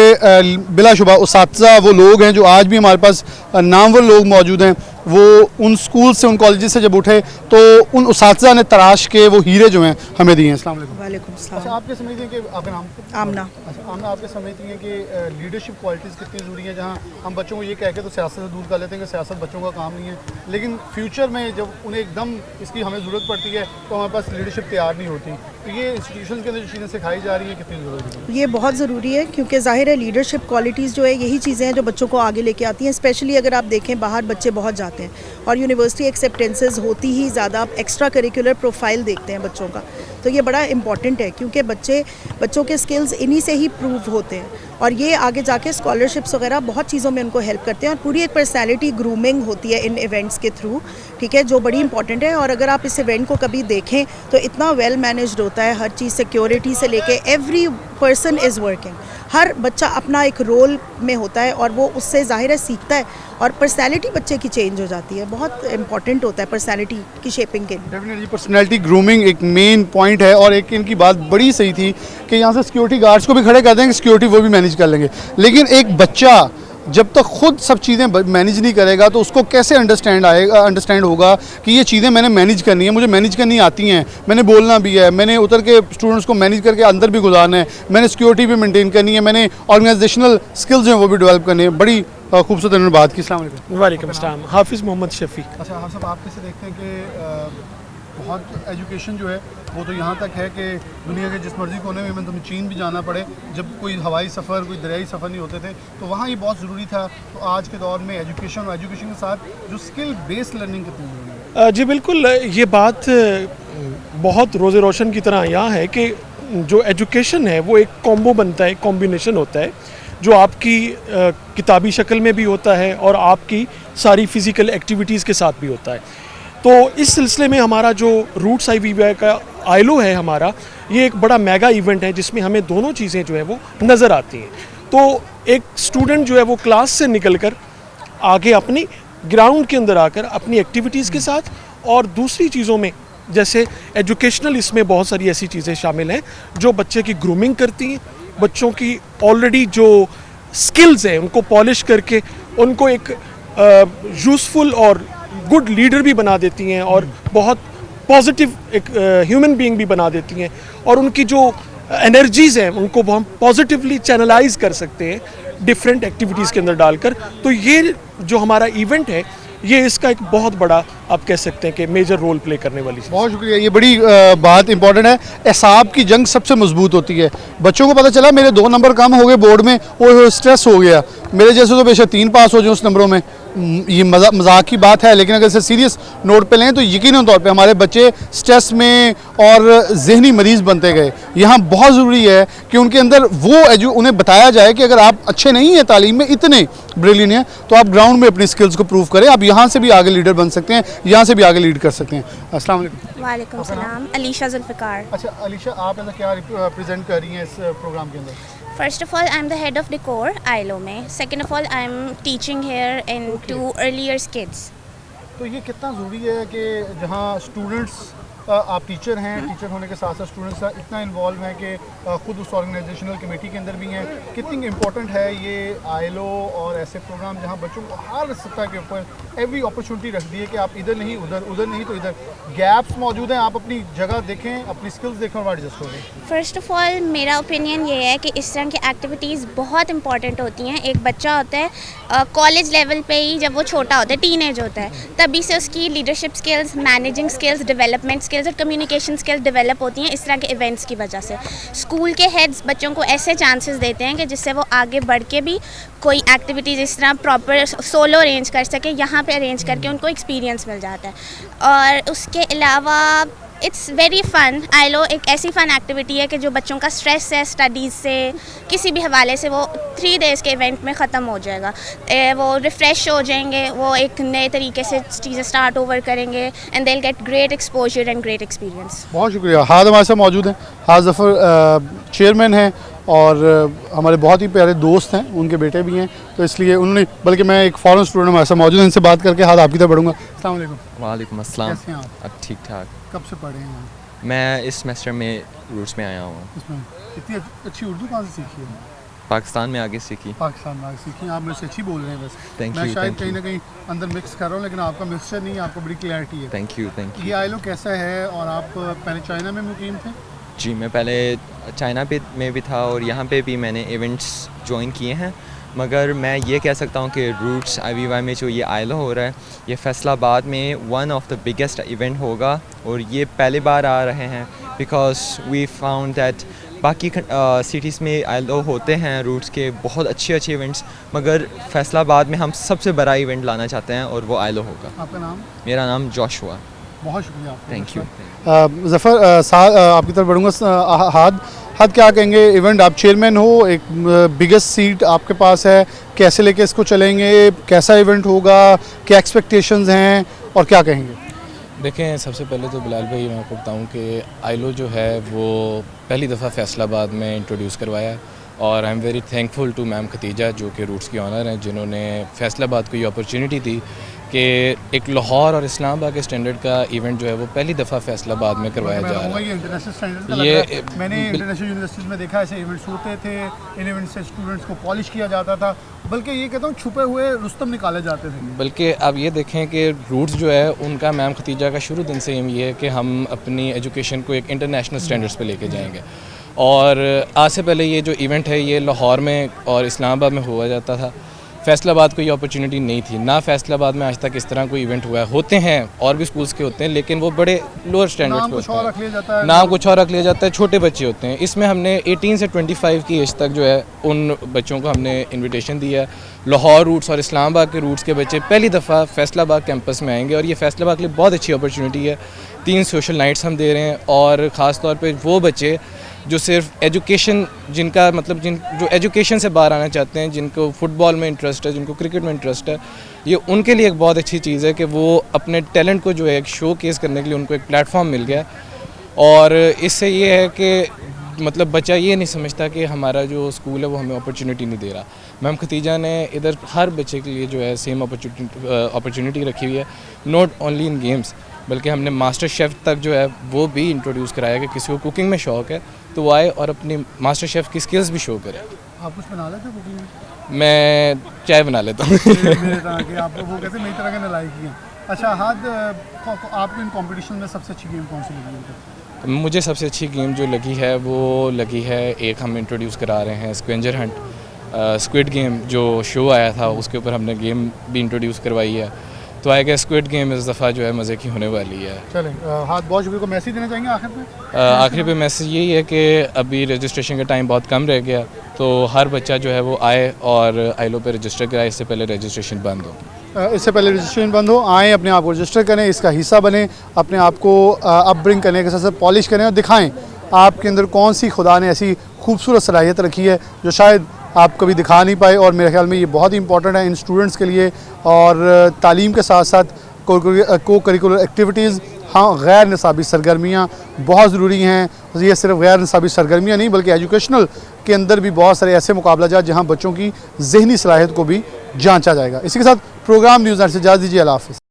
बिलाशुबा उस्ताद वो लोग हैं जो आज भी हमारे पास नामवर लोग मौजूद हैं, वो उन स्कूल से, उन कॉलेज से जब उठे तो उन उसातिज़ा ने तराश के वो हीरे जो हैं हमें दिए हैं। अस्सलाम वालेकुम। वालेकुम सलाम। अच्छा, आपके समझती हैं कि आपका नाम? आमना। अच्छा आमना, आपके समझती हैं कि लीडरशिप क्वालिटीज़ कितनी ज़रूरी है? जहाँ हम बच्चों को ये कह के तो सियासत से दूर कर लेते हैं कि सियासत बच्चों का काम नहीं है, लेकिन फ्यूचर में जब उन्हें एकदम इसकी हमें ज़रूरत पड़ती है तो हमारे पास लीडरशिप तैयार नहीं होती। तो ये इंस्टीट्यूशन के अंदर जो चीज़ें सिखाई जा रही हैं कितनी ज़रूरी है? ये बहुत ज़रूरी है क्योंकि ज़ाहिर है लीडरशिप क्वालिटीज़ जो है यही चीज़ें हैं जो बच्चों को आगे लेके आती हैं। स्पेशली अगर आप देखें बाहर बच्चे बहुत जाते हैं और यूनिवर्सिटी एक्सेप्टेंसेस होती ही ज़्यादा, आप एक्स्ट्रा करिकुलर प्रोफाइल देखते हैं बच्चों का, तो ये बड़ा इंपॉर्टेंट है क्योंकि बच्चों के स्किल्स इन्हीं से ही प्रूव होते हैं और ये आगे जाके स्कॉलरशिप्स वगैरह बहुत चीज़ों में उनको हेल्प करते हैं और पूरी एक पर्सनैलिटी ग्रूमिंग होती है इन इवेंट्स के थ्रू, ठीक है, जो बड़ी इंपॉर्टेंट है। और अगर आप इस इवेंट को कभी देखें तो इतना वेल मैनेज्ड होता है, हर चीज़ सिक्योरिटी से लेके एवरी पर्सन इज़ वर्किंग, हर बच्चा अपना एक रोल में होता है और वो उससे ज़ाहिर है सीखता है और पर्सनैलिटी बच्चे की चेंज हो जाती है। बहुत इंपॉर्टेंट होता है पर्सनैलिटी की शेपिंग के लिए। डेफिनेटली पर्सनैलिटी ग्रूमिंग एक मेन पॉइंट है और एक इनकी बात बड़ी सही थी कि यहाँ से सिक्योरिटी गार्ड्स को भी खड़े कर देंगे, सिक्योरिटी वो भी मैनेज कर लेंगे, लेकिन एक बच्चा जब तक खुद सब चीज़ें मैनेज नहीं करेगा तो उसको कैसे अंडरस्टैंड होगा कि ये चीज़ें मैंने मैनेज करनी है, मुझे मैनेज करनी आती हैं, मैंने बोलना भी है, मैंने उतर के स्टूडेंट्स को मैनेज करके अंदर भी गुजारना है, मैंने सिक्योरिटी भी मेंटेन करनी है, मैंने ऑर्गेनाइजेशनल स्किल्स जो हैं वो भी डेवलप करनी है। बड़ी खूबसूरत उन्होंने बात की। अस्सलाम वालेकुम। वालेकुम अस्सलाम। हाफिज़ मोहम्मद शफ़ी। अच्छा आप सब, आप कैसे देखते हैं कि बहुत एजुकेशन जो है वो तो यहाँ तक है कि दुनिया के जिस मर्ज़ी कोने में तुम्हें चीन भी जाना पड़े, जब कोई हवाई सफ़र, कोई दरियाई सफ़र नहीं होते थे तो वहाँ ये बहुत ज़रूरी था। तो आज के दौर में एजुकेशन और एजुकेशन के साथ जो स्किल बेस्ड लर्निंग कितनी ज़रूरी है? जी बिल्कुल, ये बात बहुत रोज़े रोशन की तरह यहाँ है कि जो एजुकेशन है वो एक कॉम्बो बनता है, कॉम्बिनेशन होता है जो आपकी किताबी शक्ल में भी होता है और आपकी सारी फ़िज़िकल एक्टिविटीज़ के साथ भी होता है। तो इस सिलसिले में हमारा जो रूट्स IVY का आइलो है हमारा, ये एक बड़ा मेगा इवेंट है जिसमें हमें दोनों चीज़ें जो है वो नज़र आती हैं। तो एक स्टूडेंट जो है वो क्लास से निकलकर आगे अपनी ग्राउंड के अंदर आकर अपनी एक्टिविटीज़ के साथ और दूसरी चीज़ों में, जैसे एजुकेशनल, इसमें बहुत सारी ऐसी चीज़ें शामिल हैं जो बच्चे की ग्रूमिंग करती हैं, बच्चों की ऑलरेडी जो स्किल्स हैं उनको पॉलिश करके उनको एक यूज़फुल और गुड लीडर भी बना देती हैं और बहुत पॉजिटिव एक ह्यूमन बीइंग भी बना देती हैं और उनकी जो एनर्जीज़ हैं उनको हम पॉजिटिवली चैनलाइज कर सकते हैं डिफरेंट एक्टिविटीज़ के अंदर डालकर। तो ये जो हमारा इवेंट है ये इसका एक बहुत बड़ा, आप कह सकते हैं कि मेजर रोल प्ले करने वाली चीज़। बहुत शुक्रिया, ये बड़ी बात इंपॉर्टेंट है। एसाब की जंग सबसे मजबूत होती है। बच्चों को पता चला मेरे 2 नंबर कम हो गए बोर्ड में, वो स्ट्रेस हो गया, मेरे जैसे तो बेशक 3 पास हो जाए उस नंबरों में, ये मजाक की बात है, लेकिन अगर इसे सीरियस नोट पे लें तो यकीनन तौर पे हमारे बच्चे स्ट्रेस में और जहनी मरीज़ बनते गए। यहाँ बहुत ज़रूरी है कि उनके अंदर वो उन्हें बताया जाए कि अगर आप अच्छे नहीं हैं तालीम में, इतने ब्रिलियंट हैं, तो आप ग्राउंड में अपनी स्किल्स को प्रूव करें, आप यहाँ से भी आगे लीडर बन सकते हैं, यहाँ से भी आगे लीड कर सकते हैं। अस्सलाम वालेकुम। वालेकुम सलाम। अलीशा जुल्फ़िकार। अच्छा अलीशा, आप ऐसा क्या रिप्रेजेंट कर रही हैं इस प्रोग्राम के अंदर? First of all, I'm the head of decor ILO में. Second of all, I'm teaching here in 2 early years kids. तो ये कितना ज़रूरी है कि जहाँ स्टूडेंट्स, आप टीचर हैं, टीचर होने के साथ साथ स्टूडेंट्स इतना इन्वॉल्व हैं कि ख़ुद उस ऑर्गेनाइजेशनल कमेटी के अंदर भी हैं, कितनी इम्पोर्टेंट है ये ILO और ऐसे प्रोग्राम जहाँ बच्चों को हर सतह के ऊपर एवरी अपॉर्चुनिटी रख दी है कि आप इधर नहीं उधर, उधर नहीं तो इधर, गैप्स मौजूद हैं, आप अपनी जगह देखें, अपनी स्किल्स देखें और एडजस्ट हो जाए। फर्स्ट ऑफ ऑल मेरा ओपिनियन ये है कि इस तरह की एक्टिविटीज़ बहुत इंपॉर्टेंट होती हैं। एक बच्चा होता है कॉलेज लेवल पे ही, जब वो छोटा होता है, टीनेज होता है, तभी से उसकी leadership skills, managing skills, development skills और कम्युनिकेशन स्किल्स डेवलप होती हैं इस तरह के इवेंट्स की वजह से। स्कूल के हेड्स बच्चों को ऐसे चांसेस देते हैं कि जिससे वो आगे बढ़ के भी कोई एक्टिविटीज़ इस तरह प्रॉपर सोलो अरेंज कर सके, यहाँ पे अरेंज करके उनको एक्सपीरियंस मिल जाता है। और उसके अलावा इट्स वेरी फ़न। ILO एक ऐसी फ़न एक्टिविटी है कि जो बच्चों का स्ट्रेस है स्टडीज़ से, किसी भी हवाले से, वो 3 डेज़ के इवेंट में ख़त्म हो जाएगा। वो रिफ़्रेश हो जाएंगे, वो एक नए तरीके से चीज़ें स्टार्ट ओवर करेंगे and they will get great exposure and great experience. बहुत शुक्रिया। हाद हमारे साथ मौजूद हैं, हाद ज़फ़र चेयरमैन हैं और हमारे बहुत ही प्यारे दोस्त हैं, उनके बेटे भी हैं, तो इसलिए उन्होंने, बल्कि मैं एक फॉरेन स्टूडेंट हमारे साथ मौजूद हैं, इनसे बात करके हाथ आपकी तरफ बढ़ूँगा। अस्सलाम वालेकुम। वालेकुम अस्सलाम। कैसे हैं आप? ठीक ठाक। कब से पढ़े हैं यहाँ? मैं इस सेमेस्टर में रूट्स में आया हूँ। इसमें इतनी अच्छी उर्दू कहाँ से सीखी है? पाकिस्तान में आगे सीखी। पाकिस्तान में आगे सीखी। आप मुझसे अच्छी बोल रहे हैं वैसे। Thank मैं you, शायद thank कहीं you. ना कहीं अंदर मिक्स कर रहा हूँ, लेकिन आपका मिक्सचर नहीं है, आपको बड़ी क्लैरिटी है। Thank you. ये आईलो कैसा है, और आप पहले चाइना में मुकीम थे? जी, मैं पहले चाइना में भी था और यहाँ पे भी मैंने इवेंट्स ज्वाइन किए हैं, मगर मैं ये कह सकता हूँ कि रूट्स IVY में जो ये आईलो हो रहा है, ये फैसलाबाद में one of the biggest event होगा, और ये पहली बार आ रहे हैं बिकॉज वी फाउंड दैट बाकी सिटीज़ में आईलो होते हैं रूट्स के बहुत अच्छे इवेंट्स, मगर फैसलाबाद में हम सबसे बड़ा इवेंट लाना चाहते हैं और वो आईलो होगा। आपका नाम? मेरा नाम जॉशुआ। बहुत शुक्रिया आपका। Thank you. ज़फ़र, आपकी तरफ बढ़ूँगा। हाद क्या कहेंगे, इवेंट आप चेयरमैन हो, एक बिगेस्ट सीट आपके पास है, कैसे लेके इसको चलेंगे, कैसा इवेंट होगा, क्या एक्सपेक्टेशंस हैं और क्या कहेंगे? देखें, सबसे पहले तो बिलाल भाई मैं आपको बताऊँ कि आईलो जो है वो पहली दफ़ा फैसलाबाद में इंट्रोड्यूस करवाया है, और I am very thankful to ma'am Khatija जो कि रूट्स की ऑनर हैं, जिन्होंने फैसलाबाद को ये अपॉर्चुनिटी दी कि एक लाहौर और इस्लामाबाद के स्टैंडर्ड का इवेंट जो है वो पहली दफ़ा फैसलाबाद में करवाया जा रहा है। ये इंटरनेशनल स्टैंडर्ड का लग रहा है। मैंने इंटरनेशनल यूनिवर्सिटीज़ में देखा ऐसे इवेंट्स होते थे, इन इवेंट्स से स्टूडेंट्स को पॉलिश किया जाता था, बल्कि ये कहता हूँ छुपे हुए रुस्तम निकाले जाते थे। बल्कि अब ये देखें कि रूट्स जो है उनका मैम खतीजा का शुरू दिन से एम ये है कि हम अपनी एजुकेशन को एक इंटरनेशनल स्टैंडर्ड्स पे लेके जाएंगे, और आज से पहले ये जो इवेंट है ये लाहौर में और इस्लामाबाद में हुआ जाता था। फैसलाबाद को ये अपॉर्चुनिटी नहीं थी, ना फैसलाबाद में आज तक इस तरह कोई इवेंट हुआ है। होते हैं और भी स्कूल्स के होते हैं, लेकिन वो बड़े लोअर स्टैंडर्ड्स पे होते हैं, नाम कुछ और रख लिया जाता है, छोटे बच्चे होते हैं। इसमें हमने 18 से 25 की एज तक जो है उन बच्चों को हमने इन्विटेशन दिया है। लाहौर रूट्स और इस्लामाबाद के रूट्स के बच्चे पहली दफ़ा फैसलाबाद कैंपस में आएंगे, और ये फैसलाबाद के लिए बहुत अच्छी अपॉर्चुनिटी है। 3 सोशल नाइट्स हम दे रहे हैं, और ख़ास तौर पे वो बच्चे जो सिर्फ एजुकेशन, जिनका मतलब जो एजुकेशन से बाहर आना चाहते हैं, जिनको फुटबॉल में इंटरेस्ट है, जिनको क्रिकेट में इंटरेस्ट है, ये उनके लिए एक बहुत अच्छी चीज़ है कि वो अपने टैलेंट को जो है एक शो केस करने के लिए उनको एक प्लेटफॉर्म मिल गया। और इससे ये है कि मतलब बच्चा ये नहीं समझता कि हमारा जो स्कूल है वो हमें अपॉर्चुनिटी नहीं दे रहा। मैम खतीजा ने इधर हर बच्चे के लिए जो है सेम अपॉर्चुनिटी रखी हुई है, नॉट ओनली इन गेम्स, बल्कि हमने मास्टर शेफ़ तक जो है वो भी इंट्रोड्यूस कराया कि किसी को कुकिंग में शौक़ है तो वो आए और अपनी मास्टर शेफ़ की स्किल्स भी शो करे। आप कुछ बना लेते हो कुकिंग में? मैं चाय बना लेता हूँ। मेरे तरह के आप वो कहते हैं मेरी तरह के नालायक हैं। अच्छा हाद, आपको इन कॉम्पिटिशन में सबसे अच्छी गेम कौन सी लगी? मुझे सबसे अच्छी गेम जो लगी है वो लगी है, एक हम इंट्रोड्यूस करा रहे हैं स्क्वेंजर हंट, स्क्विड गेम जो शो आया था उसके ऊपर हमने गेम भी इंट्रोड्यूस करवाई है। तो आई गेस स्क्विड गेम इस दफ़ा जो है मज़े की होने वाली है। चलें, हाथ बहुत शुक्रिया। को मैसेज देना चाहेंगे आखिर पे? आखिर पे मैसेज यही है कि अभी रजिस्ट्रेशन का टाइम बहुत कम रह गया, तो हर बच्चा जो है वो आए और आईलो पे रजिस्टर कराए, इससे पहले रजिस्ट्रेशन बंद हो। इससे पहले रजिस्ट्रेशन बंद हो, आएँ, अपने आप को रजिस्टर करें, इसका हिस्सा बने, अपने आप को अपब्रिंग करने के साथ साथ पॉलिश करें और दिखाएँ आपके अंदर कौन सी खुदा ने ऐसी खूबसूरत सलाहियत रखी है जो शायद आप कभी दिखा नहीं पाए। और मेरे ख्याल में ये बहुत ही इंपॉर्टेंट है इन स्टूडेंट्स के लिए, और तालीम के साथ साथ को करिकुलर एक्टिविटीज़, हाँ, गैर निसाबी सरगर्मियाँ बहुत ज़रूरी हैं। ये सिर्फ गैर निसाबी सरगर्मियाँ नहीं बल्कि एजुकेशनल के अंदर भी बहुत सारे ऐसे मुकाबला जात जहाँ बच्चों की ज़हनी सलाहियत को भी जांचा जाएगा। इसी के साथ प्रोग्राम न्यूज़ नाइट से इजाज़त दीजिए। अल्लाह हाफ़िज़।